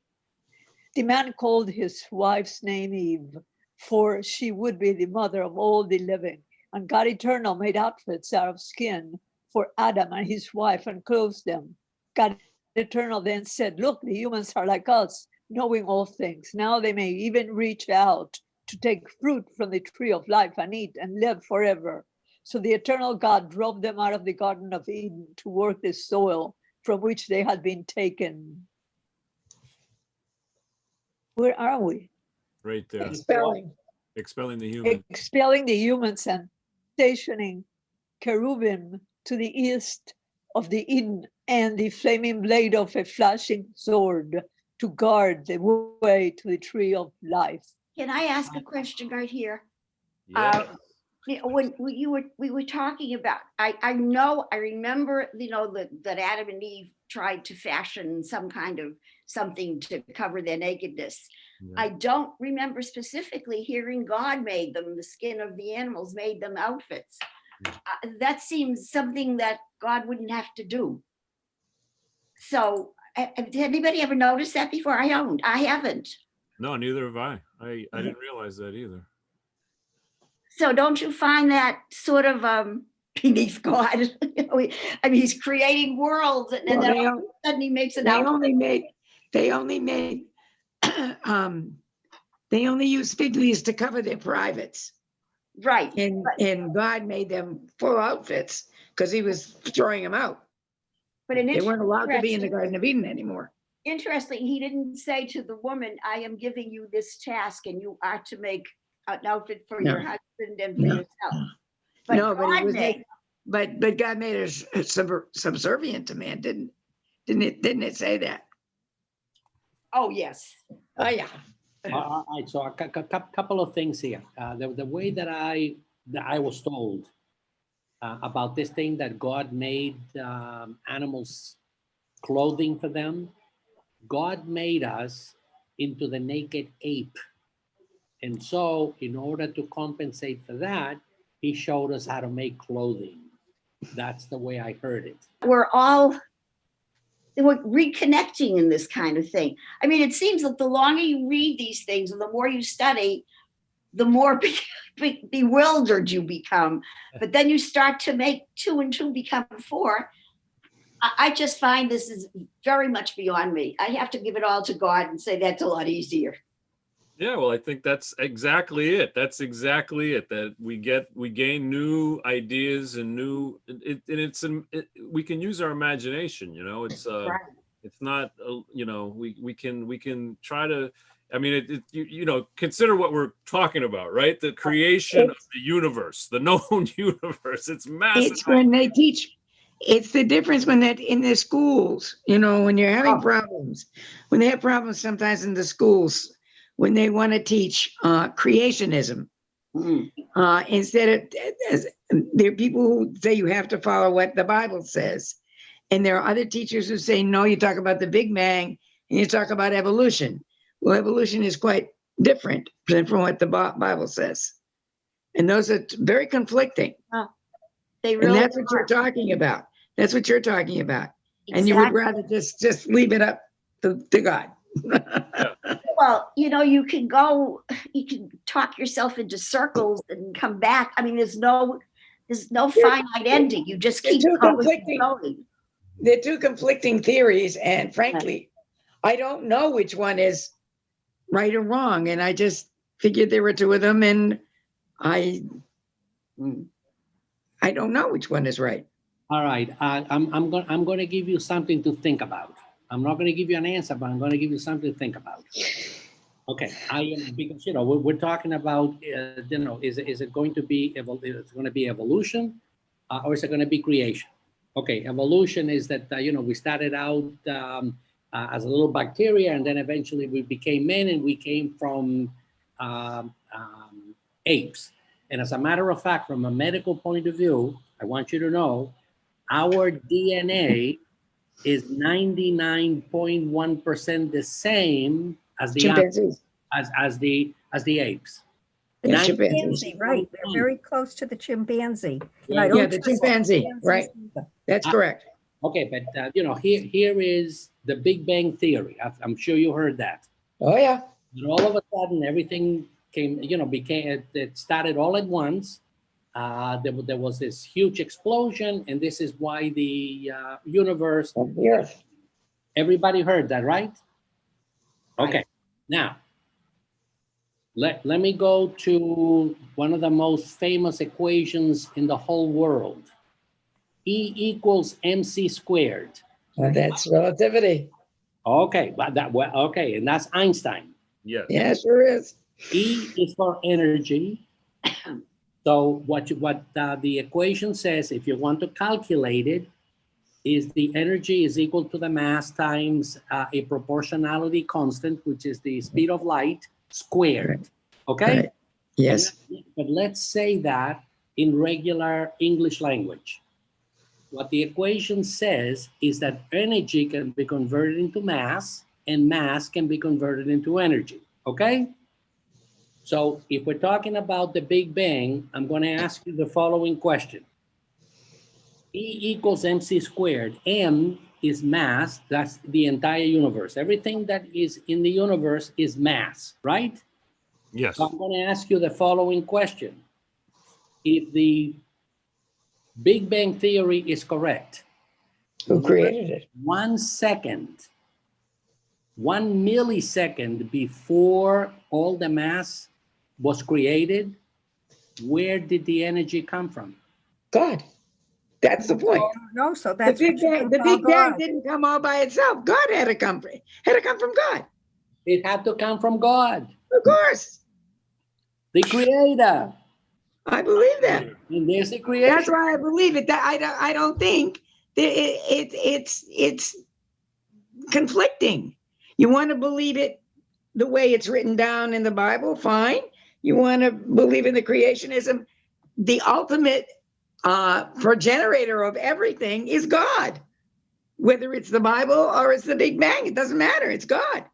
The man called his wife's name Eve, for she would be the mother of all the living. And God Eternal made outfits out of skin for Adam and his wife and clothed them. God Eternal then said, look, the humans are like us, knowing all things. Now they may even reach out to take fruit from the tree of life and eat and live forever. So the eternal God drove them out of the Garden of Eden to work the soil from which they had been taken. Where are we? Right there. Expelling. Expelling the human. Expelling the humans and stationing cherubim to the east of the Eden and the flaming blade of a flashing sword to guard the way to the tree of life. Can I ask a question right here? Yeah. When we were talking about, I know, I remember, that Adam and Eve tried to fashion some kind of something to cover their nakedness. Yeah. I don't remember specifically hearing God made them, the skin of the animals made them outfits. That seems something that God wouldn't have to do. So, did anybody ever notice that before? I haven't. No, neither have I. I didn't realize that either. So don't you find that sort of beneath God? I mean, he's creating worlds, and then all of a sudden he makes an outfit. They only use fig leaves to cover their privates. Right. And God made them full outfits because he was throwing them out. But an They weren't allowed to be in the interesting, Garden of Eden anymore. interesting, he didn't say to the woman, I am giving you this task and you are to make an outfit for No. your husband and for No. yourself. But No, but it God was made, but God made us subservient to man, didn't it say that? oh, yes. Oh yeah. All right, so a couple of things here. The way that I was told about this thing that God made animals clothing for them, God made us into the naked ape. And so in order to compensate for that, he showed us how to make clothing. That's the way I heard it. We're reconnecting in this kind of thing. I mean, it seems that the longer you read these things and the more you study, the more bewildered you become. But then you start to make 2 and 2 become 4. I just find this is very much beyond me. I have to give it all to God and say that's a lot easier. Yeah, well, I think that's exactly it. That's exactly it. That we gain new ideas and we can use our imagination. You know, it's Right. it's not you know, we can try to. I mean, you know, consider what we're talking about, right? The creation of the universe, the known universe. It's massive. It's when they teach. It's the difference when that in the schools, you know, when you're having problems, when they have problems sometimes in the schools, when they want to teach creationism, instead of, there are people who say you have to follow what the Bible says. And there are other teachers who say, no, you talk about the Big Bang and you talk about evolution. Well, evolution is quite different than from what the Bible says. And those are very conflicting. They And really that's what you're talking about. That's what you're talking about. And you would rather just leave it up to God. Well, you know, you can talk yourself into circles and come back. I mean, there's no finite ending. You just keep going. They're two conflicting theories. And frankly, I don't know which one is right or wrong. And I just figured there were 2 of them. And I don't know which one is right. All right, I'm going to give you something to think about. I'm not going to give you an answer, but I'm going to give you something to think about. Okay, because you know we're talking about you know is it going to be evolution or is it going to be creation? Okay, evolution is that you know we started out as a little bacteria and then eventually we became men and we came from apes. And as a matter of fact, from a medical point of view, I want you to know our DNA is 99.1% the same as the chimpanzees, as the apes. Yeah, Chimpanzee, right? They're very close to the chimpanzee. And I Yeah, don't the trust chimpanzee, chimpanzees right. either. That's correct. Okay, but you know, here is the Big Bang Theory. I'm sure you heard that. Oh yeah. And all of a sudden, everything it started all at once. There was this huge explosion, and this is why the universe. Of the Earth. Everybody heard that, right? Okay. Now, let me go to one of the most famous equations in the whole world. E equals mc squared. Well, that's relativity. Okay, but okay, and that's Einstein. Yes. Yeah, sure is. E is for energy. So what the equation says, if you want to calculate it, is the energy is equal to the mass times a proportionality constant, which is the speed of light squared. Okay? Right. Yes. But let's say that in regular English language. What the equation says is that energy can be converted into mass and mass can be converted into energy. Okay? So if we're talking about the Big Bang, I'm going to ask you the following question. E equals mc squared. M is mass. That's the entire universe. Everything that is in the universe is mass, right? Yes. So I'm going to ask you the following question. If the Big Bang Theory is correct, Who created it? 1 second, 1 millisecond before all the mass was created, where did the energy come from? God. That's the point. No, so The that's Big what you Bang, can the call Big Bang God. didn't come all by itself. God had to come from God. It had to come from God, Of course. the creator. I believe that. And there's the That's creation. why I believe it. That I don't think that it's conflicting. You want to believe it the way it's written down in the Bible, fine. You want to believe in the creationism. The ultimate progenitor of everything is God. Whether it's the Bible or it's the Big Bang, it doesn't matter. It's God.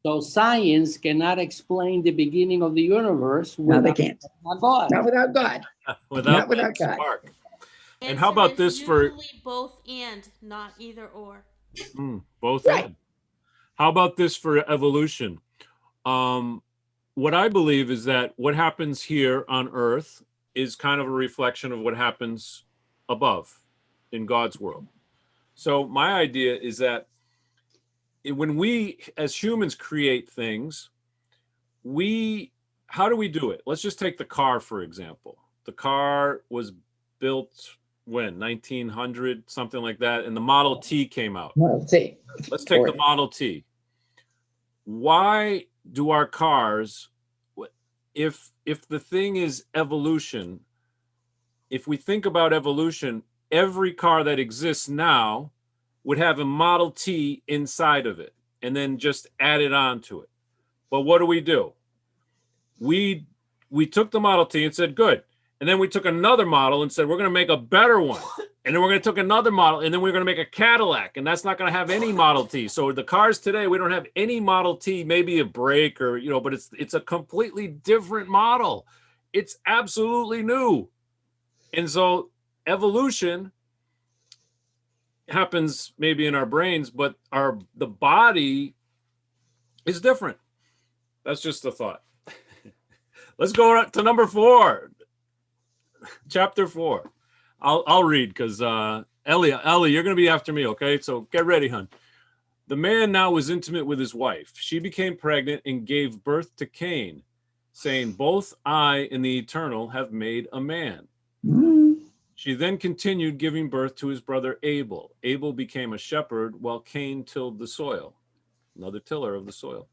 So science cannot explain the beginning of the universe No, they without can't. God. Not without God. Without Not without that God. spark. And Answer how about is this for usually both and, not either or. both Right. and? How about this for evolution? What I believe is that what happens here on Earth is kind of a reflection of what happens above in God's world. So my idea is that when we as humans create things, how do we do it? Let's just take the car, for example. The car was built when 1900, something like that, and the Model T came out. Well, see. Let's take the Model T. Why do our cars, if the thing is evolution, if we think about evolution, every car that exists now would have a Model T inside of it and then just added on to it. But what do? We took the Model T and said, good. And then we took another model and said, we're going to make a better one. And then we're going to take another model, and then we're going to make a Cadillac, and that's not going to have any Model T. So the cars today, we don't have any Model T, maybe a brake or, but it's a completely different model. It's absolutely new. And so evolution happens maybe in our brains, but the body is different. That's just a thought. Let's go to number 4, chapter 4. I'll read because Ellie, you're going to be after me, okay? So get ready, hon. The man now was intimate with his wife. She became pregnant and gave birth to Cain, saying, both I and the Eternal have made a man. She then continued giving birth to his brother Abel. Abel became a shepherd while Cain tilled the soil, another tiller of the soil.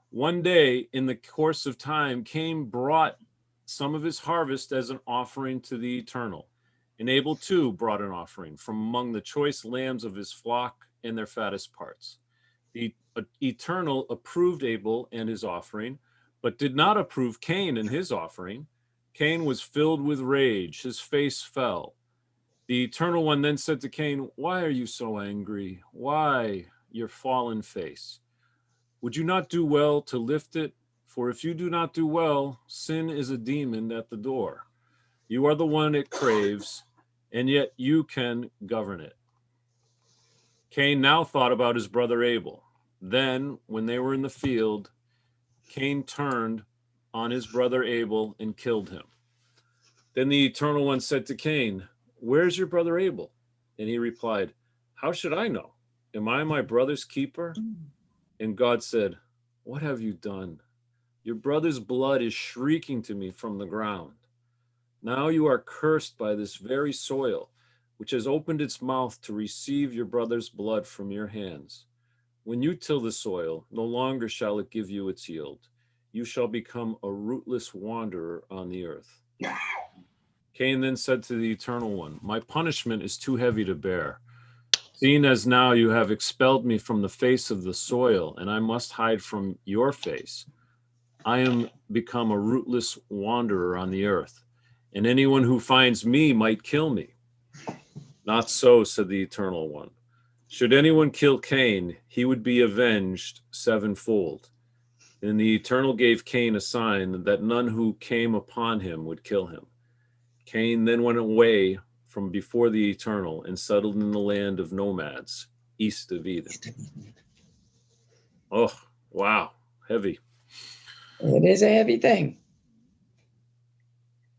One day in the course of time, Cain brought some of his harvest as an offering to the Eternal. And Abel too brought an offering from among the choice lambs of his flock and their fattest parts. The Eternal approved Abel and his offering, but did not approve Cain and his offering. Cain was filled with rage. His face fell. The Eternal One then said to Cain, why are you so angry? Why your fallen face? Would you not do well to lift it? For if you do not do well, sin is a demon at the door. You are the one it craves, and yet you can govern it. Cain now thought about his brother Abel. Then, when they were in the field, Cain turned on his brother Abel and killed him. Then the Eternal One said to Cain, where's your brother Abel? And he replied, how should I know? Am I my brother's keeper? And God said, what have you done? Your brother's blood is shrieking to me from the ground. Now you are cursed by this very soil, which has opened its mouth to receive your brother's blood from your hands. When you till the soil, no longer shall it give you its yield. You shall become a rootless wanderer on the earth. Cain then said to the Eternal One, my punishment is too heavy to bear. Seeing as now you have expelled me from the face of the soil, and I must hide from your face, I am become a rootless wanderer on the earth, and anyone who finds me might kill me. Not so, said the Eternal One. Should anyone kill Cain, he would be avenged sevenfold. And the Eternal gave Cain a sign that none who came upon him would kill him. Cain then went away from before the Eternal and settled in the land of nomads, east of Eden. Oh, wow, heavy. It is a heavy thing.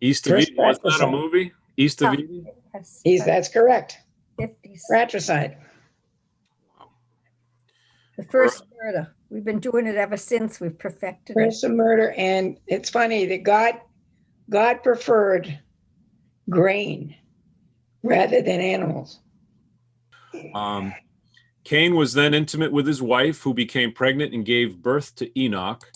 East of Eden, wasn't that a movie? East of Eden? That's correct. 50s. Fratricide. The first murder. We've been doing it ever since. We've perfected it. First a murder. And it's funny that God God preferred grain rather than animals. Cain was then intimate with his wife, who became pregnant and gave birth to Enoch.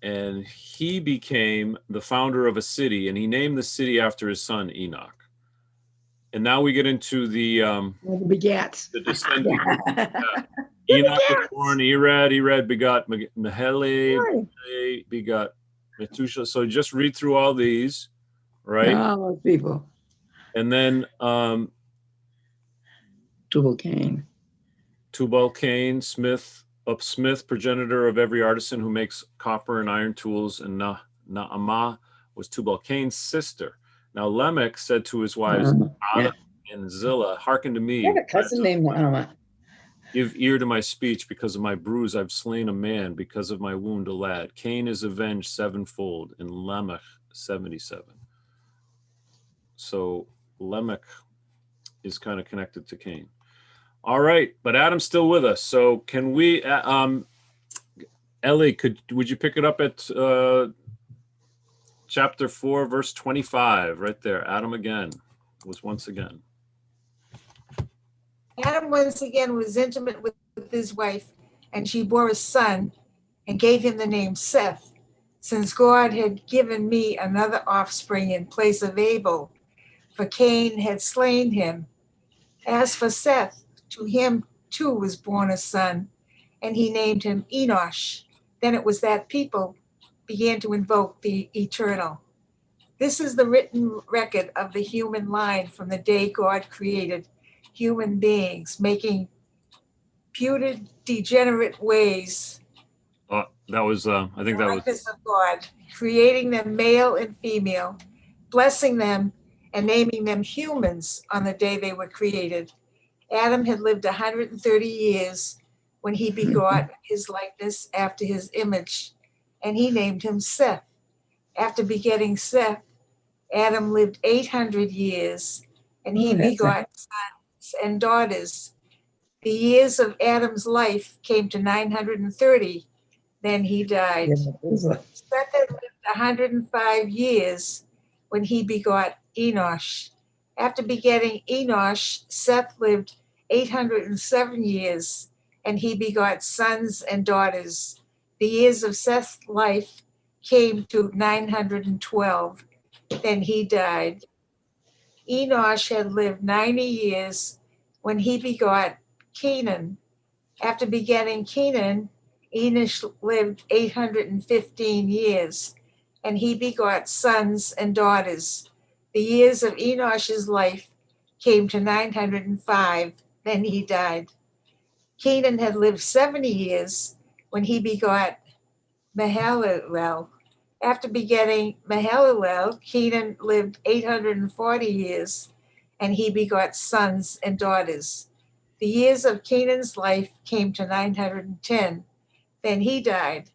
And he became the founder of a city, and he named the city after his son Enoch. And now we get into the Begats. the descendants. Enoch was born Ered. Ered begot Mahele. Begot Methuselah. So just read through all these, right? All those people. And then Tubal-Cain. Tubal-Cain, Smith, progenitor of every artisan who makes copper and iron tools, and Naamah was Tubal-Cain's sister. Now Lamech said to his wives, Ada and Zillah, hearken to me. I have a cousin named Naamah. Give ear to my speech. Because of my bruise I've slain a man, because of my wound a lad. Cain is avenged sevenfold, and Lamech 77. So Lamech is kind of connected to Cain. All right, but Adam's still with us. So can we, Ellie, would you pick it up at chapter 4, verse 25, right there? Adam again was once again. Adam once again was intimate with his wife, and she bore a son and gave him the name Seth, since God had given me another offspring in place of Abel, for Cain had slain him. As for Seth, to him too was born a son, and he named him Enosh. Then it was that people began to invoke the eternal. This is the written record of the human line from the day God created human beings, making puted, degenerate ways. Oh, that was, I think that was. Likeness of God, creating them male and female, blessing them and naming them humans on the day they were created. Adam had lived 130 years when he begot his likeness after his image, and he named him Seth. After begetting Seth, Adam lived 800 years, and he begot sons and daughters. The years of Adam's life came to 930, then he died. Seth had lived 105 years when he begot Enosh. After begetting Enosh, Seth lived 807 years, and he begot sons and daughters. The years of Seth's life came to 912, then he died. Enosh had lived 90 years when he begot Canaan. After begetting Canaan, Enosh lived 815 years, and he begot sons and daughters. The years of Enosh's life came to 905, then he died. Canaan had lived 70 years when he begot Mahalalel. After begetting Mahalalel, Canaan lived 840 years, and he begot sons and daughters. The years of Canaan's life came to 910, then he died.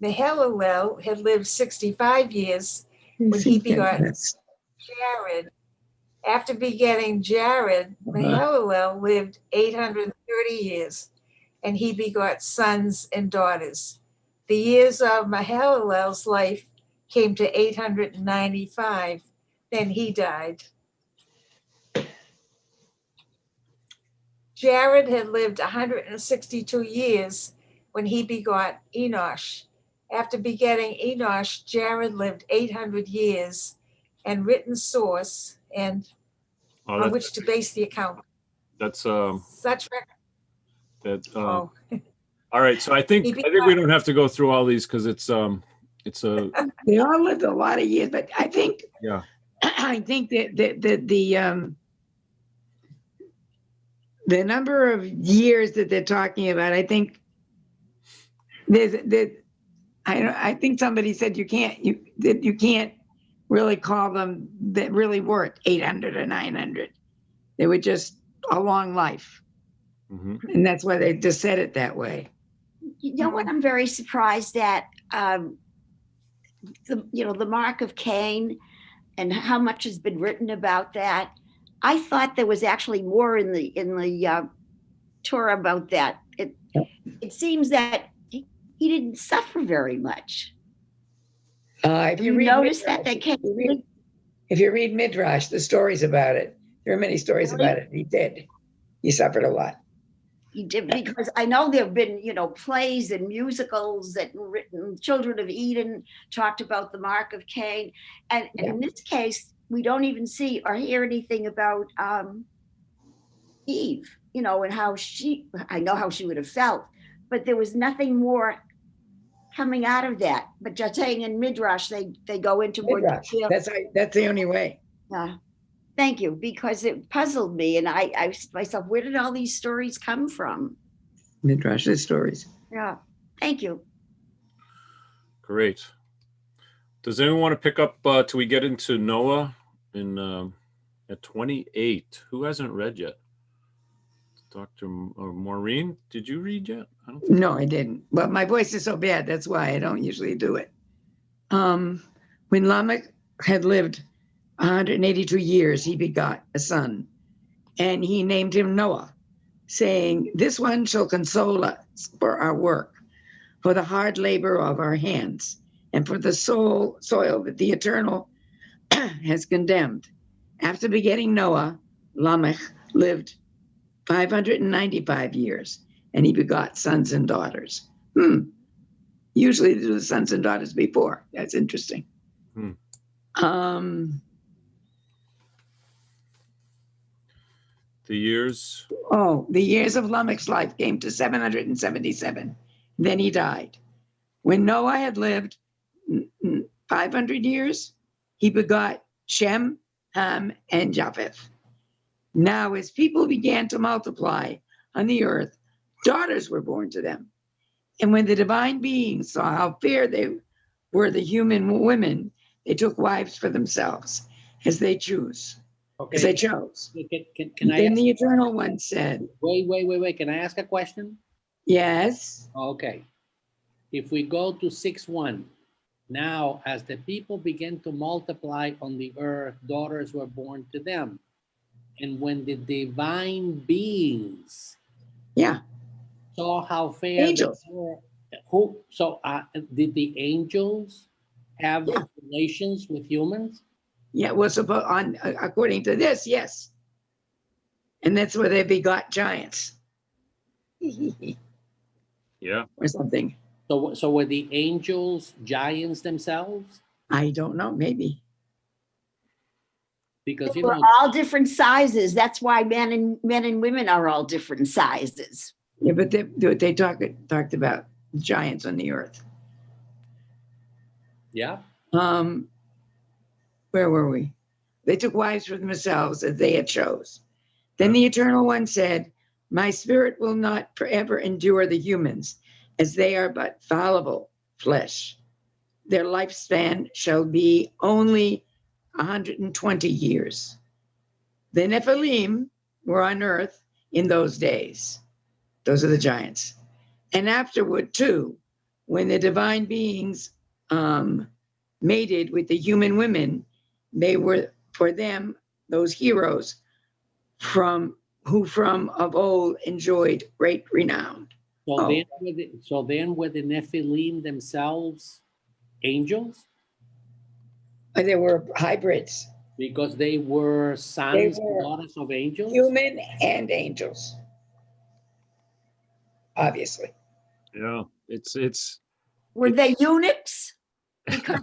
Mahalalel had lived 65 years when he begot Jared. After begetting Jared, Mahalalel lived 830 years, and he begot sons and daughters. The years of Mahalalel's life came to 895, then he died. Jared had lived 162 years when he begot Enosh. After begetting Enosh, Jared lived 800 years, and written source and on which to base the account. That's Such record. all right. So I think we don't have to go through all these because it's a. They all lived a lot of years, but I think I think that the number of years that they're talking about, I think I think somebody said you can't really call them that really weren't 800 or 900. They were just a long life. Mm-hmm. And that's why they just said it that way. You know what I'm very surprised at? The mark of Cain and how much has been written about that. I thought there was actually more in the Torah about that. It seems that he didn't suffer very much. If You read notice that Midrash, they came. if you read Midrash, the stories about it, there are many stories Really? about it. He did. He suffered a lot. You did, because I know there have been, plays and musicals that were written. Children of Eden talked about the mark of Cain, and Yeah. in this case, we don't even see or hear anything about Eve, and how I know how she would have felt, but there was nothing more coming out of that. But just saying in Midrash, they go into more Midrash. detail. That's the only way. Thank you, because it puzzled me, and I asked myself, where did all these stories come from? Midrash's stories. Yeah, thank you. Great. Does anyone want to pick up till we get into Noah in at 28? Who hasn't read yet? Dr. Maureen, did you read yet? No, I didn't. But my voice is so bad, that's why I don't usually do it. When Lamech had lived 182 years, he begot a son, and he named him Noah, saying, "This one shall console us for our work, for the hard labor of our hands, and for the soil that the Eternal has condemned." After begetting Noah, Lamech lived 595 years, and he begot sons and daughters. Usually they do the sons and daughters before. That's interesting. The years? The years of Lamech's life came to 777. Then he died. When Noah had lived 500 years, he begot Shem, Ham, and Japheth. Now, as people began to multiply on the earth, daughters were born to them. And when the divine beings saw how fair they were, the human women, they took wives for themselves as they chose. As they chose. Can I Then ask, the Eternal One said, wait. Can I ask a question? yes. Okay. If we go to 6:1, now as the people began to multiply on the earth, daughters were born to them. And when the divine beings saw how fair Angels. they were, did the angels have relations with humans? Yeah, well, according to this, yes. And that's where they begot giants. Yeah. Or something. So were the angels giants themselves? I don't know, maybe. Because we're all different sizes. That's why men and women are all different sizes. Yeah, but they talked about giants on the earth. Yeah. Where were we? They took wives for themselves as they had chose. Then the Eternal One said, "My spirit will not forever endure the humans, as they are but fallible flesh. Their lifespan shall be only 120 years. The Nephilim were on earth in those days." Those are the giants. And afterward, too, when the divine beings mated with the human women, they were, for them, those heroes who from of old enjoyed great renown. So then were the Nephilim themselves angels? They were hybrids. Because they were sons and daughters of angels? Human and angels. Obviously. Yeah, it's. Were they eunuchs? Because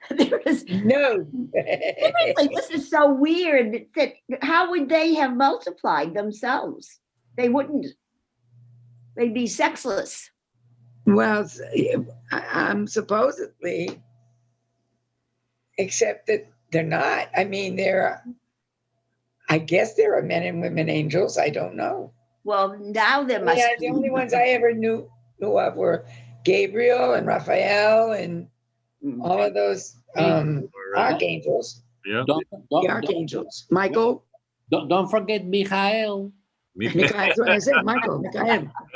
there is no. This is so weird. That how would they have multiplied themselves? They wouldn't. They'd be sexless. Well, supposedly, except that they're not. I mean, I guess there are men and women angels. I don't know. Well, now there must be. The only ones I ever knew of were Gabriel and Raphael and all of those archangels. Yeah. The archangels. Michael. Don't forget Michael. That's what I said, Michael.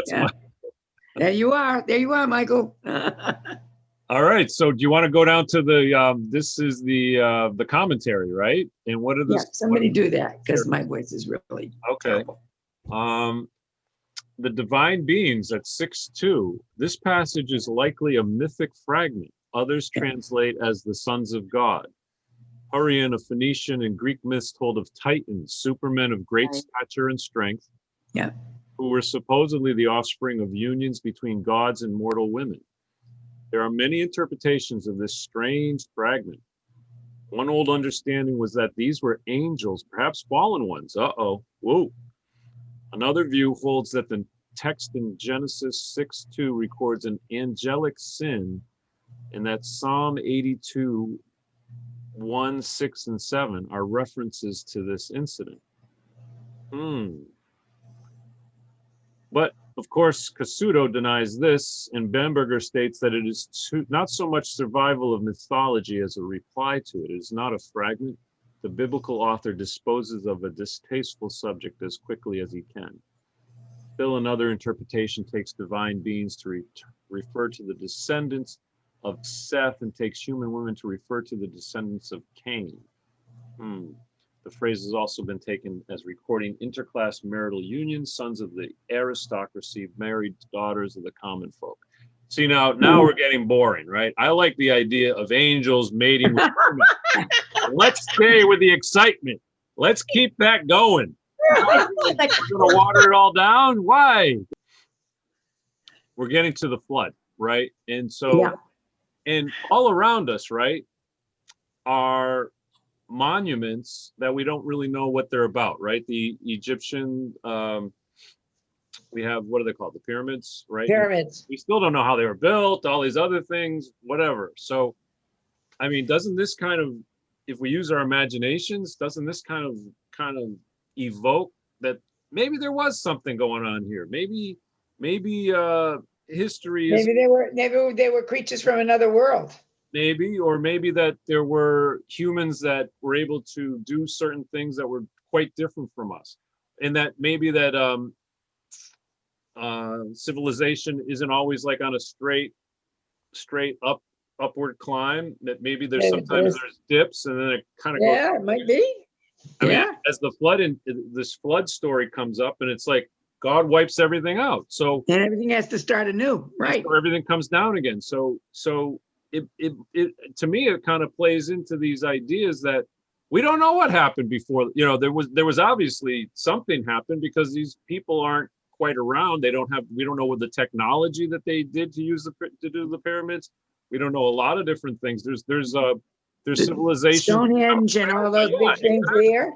Yeah. There you are, Michael. All right. So do you want to go down to the this is the commentary, right? And what are the somebody do that, because my voice is really okay. terrible. The divine beings at 6:2. This passage is likely a mythic fragment Others translate as the sons of God. Hurrian, a Phoenician and Greek myths told of Titans, supermen of great Right. stature and strength, Yeah. who were supposedly the offspring of unions between gods and mortal women. There are many interpretations of this strange fragment. One old understanding was that these were angels, perhaps fallen ones. Whoa. Another view holds that the text in Genesis 6:2 records an angelic sin, and that Psalm 82, 1, 6, and 7 are references to this incident. But of course, Cassuto denies this, and Bamberger states that it is not so much survival of mythology as a reply to it. It is not a fragment. The biblical author disposes of a distasteful subject as quickly as he can. Still another interpretation takes divine beings to refer to the descendants of Seth and takes human women to refer to the descendants of Cain. The phrase has also been taken as recording interclass marital unions, sons of the aristocracy, married daughters of the common folk. See, now we're getting boring, right? I like the idea of angels mating with women. Let's stay with the excitement. Let's keep that going. We're going to water it all down? Why? We're getting to the flood, right? And so, and all around us, right, are monuments that we don't really know what they're about, right? The Egyptian, we have, what are they called? The pyramids, right? Pyramids. We still don't know how they were built, all these other things, whatever. So, I mean, doesn't this kind of, if we use our imaginations, doesn't this kind of evoke that maybe there was something going on here? Maybe history is, Maybe they were creatures from another world. or maybe that there were humans that were able to do certain things that were quite different from us, and that maybe that civilization isn't always like on a straight upward climb, that maybe there's sometimes there's dips and then it kind of goes. Yeah, it might be. I mean, as the flood in this flood story comes up, and it's like God wipes everything out, so And everything has to start anew, right? so everything comes down again. So it to me, it kind of plays into these ideas that we don't know what happened before. You know, there was obviously something happened because these people aren't quite around. We don't know what the technology that they did to do the pyramids. We don't know a lot of different things. There's civilization, Stonehenge and all those big things there.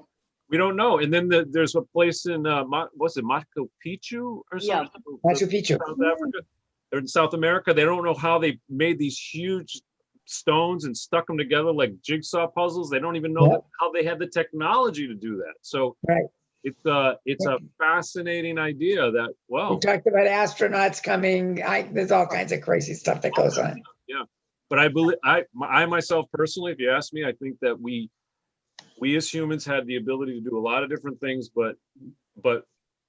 we don't know. And then there's a place in what's it, Machu Picchu or Yeah. something? Machu Picchu. South Africa. They're in South America. They don't know how they made these huge stones and stuck them together like jigsaw puzzles. They don't even know how they had the technology to do that. So Right. it's a fascinating idea that, well, We talked about astronauts coming. There's all kinds of crazy stuff that goes on. yeah. But I believe I myself personally, if you ask me, I think that we as humans had the ability to do a lot of different things, but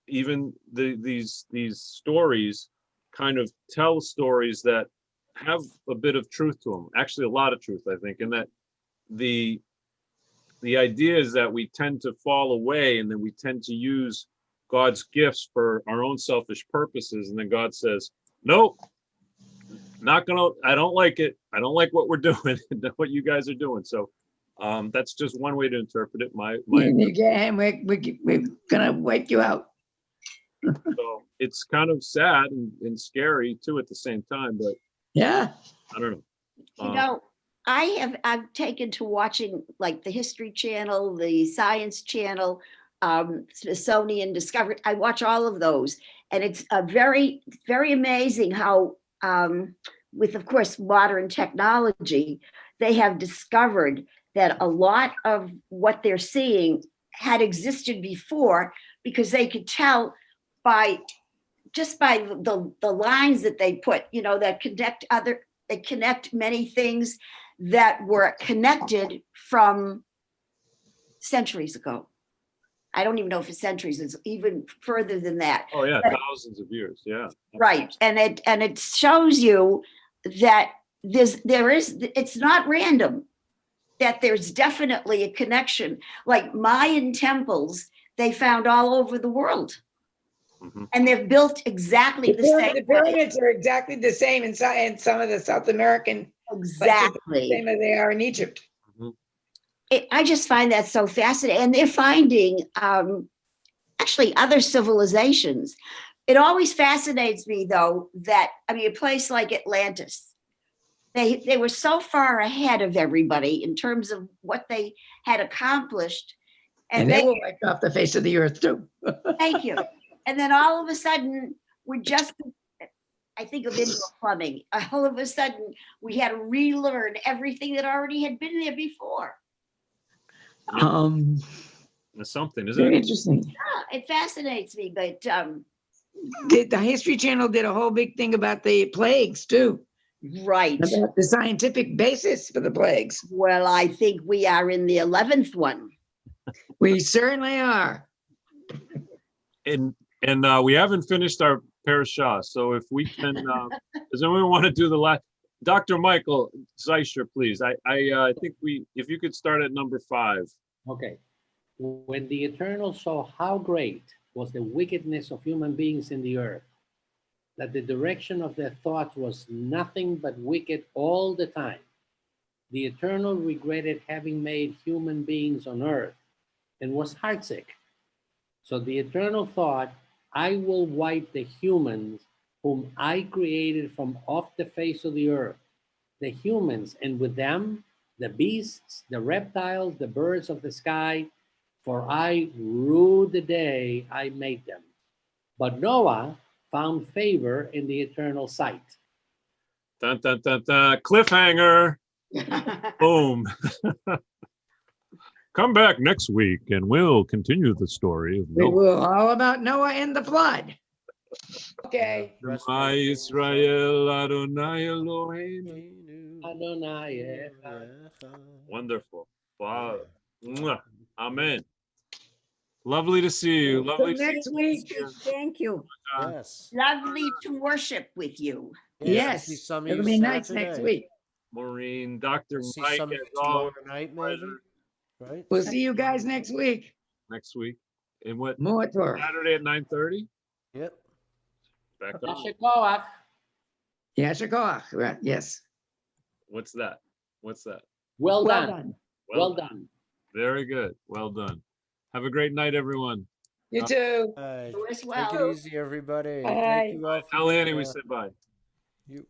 even these stories kind of tell stories that have a bit of truth to them, actually a lot of truth, I think, and that the idea is that we tend to fall away and then we tend to use God's gifts for our own selfish purposes, and then God says, nope, I don't like it. I don't like what we're doing, what you guys are doing. So that's just one way to interpret it. And we're gonna wipe you out. So it's kind of sad and scary too at the same time, but Yeah. I don't know. You know, I've taken to watching like the History Channel, the Science Channel, Smithsonian, Discovery. I watch all of those, and it's very, very amazing how, with of course modern technology, they have discovered that a lot of what they're seeing had existed before, because they could tell by the lines that they put, you know, that connect many things that were connected from centuries ago. I don't even know if it's centuries, it's even further than that. Oh yeah, But, thousands of years. Yeah. right. And it shows you that it's not random, that there's definitely a connection. Like Mayan temples, they found all over the world. Mhm. And they're built exactly the same The way. pyramids are exactly the same in some of the South American Exactly. Same as they are in Egypt. I just find that so fascinating. And they're finding actually other civilizations. It always fascinates me, though, that, I mean, a place like Atlantis, they were so far ahead of everybody in terms of what they had accomplished. And they were wiped off the face of the earth, too. Thank you. And then all of a sudden, I think of indoor plumbing. All of a sudden, we had to relearn everything that already had been there before. It's something, isn't Very it? interesting. Yeah, it fascinates me, but The History Channel did a whole big thing about the plagues, too. right. About the scientific basis for the plagues. Well, I think we are in the 11th one. We certainly are. And we haven't finished our parashah. So if we can, does anyone want to do the last? Dr. Michael Zeischer, please. I think if you could start at number 5. Okay. When the Eternal saw how great was the wickedness of human beings in the earth, that the direction of their thoughts was nothing but wicked all the time, the Eternal regretted having made human beings on earth and was heartsick. So the Eternal thought, I will wipe the humans whom I created from off the face of the earth, the humans, and with them, the beasts, the reptiles, the birds of the sky, for I rue the day I made them. But Noah found favor in the Eternal sight. Dun, dun, dun, dun. Cliffhanger. Boom. Come back next week and we'll continue the story of We Noah. will all about Noah and the flood. Okay. Shema Yisrael Adonai Eloheinu. Adonai Wonderful. Wow. Mwah. Amen. Lovely to see you. Lovely Till to next week. Thank you. Yes. Lovely to worship with you. Yes. See some of you It'll be nice Saturday. next week. Maureen, Dr. See Mike, some as tomorrow always, night, maybe. pleasure. Right. We'll see you guys next week. Next week. And what? More Torah. Saturday at 9:30? Yep. Back on. Yashikoach. Yashikoach. Right. Yes. What's that? What's that? Well Well done. done. Well done. Very good. Well done. Have a great night, everyone. You too. All right. You as Take well. it easy, everybody. Bye. Thank you all for Tell being Annie we here. said bye. You.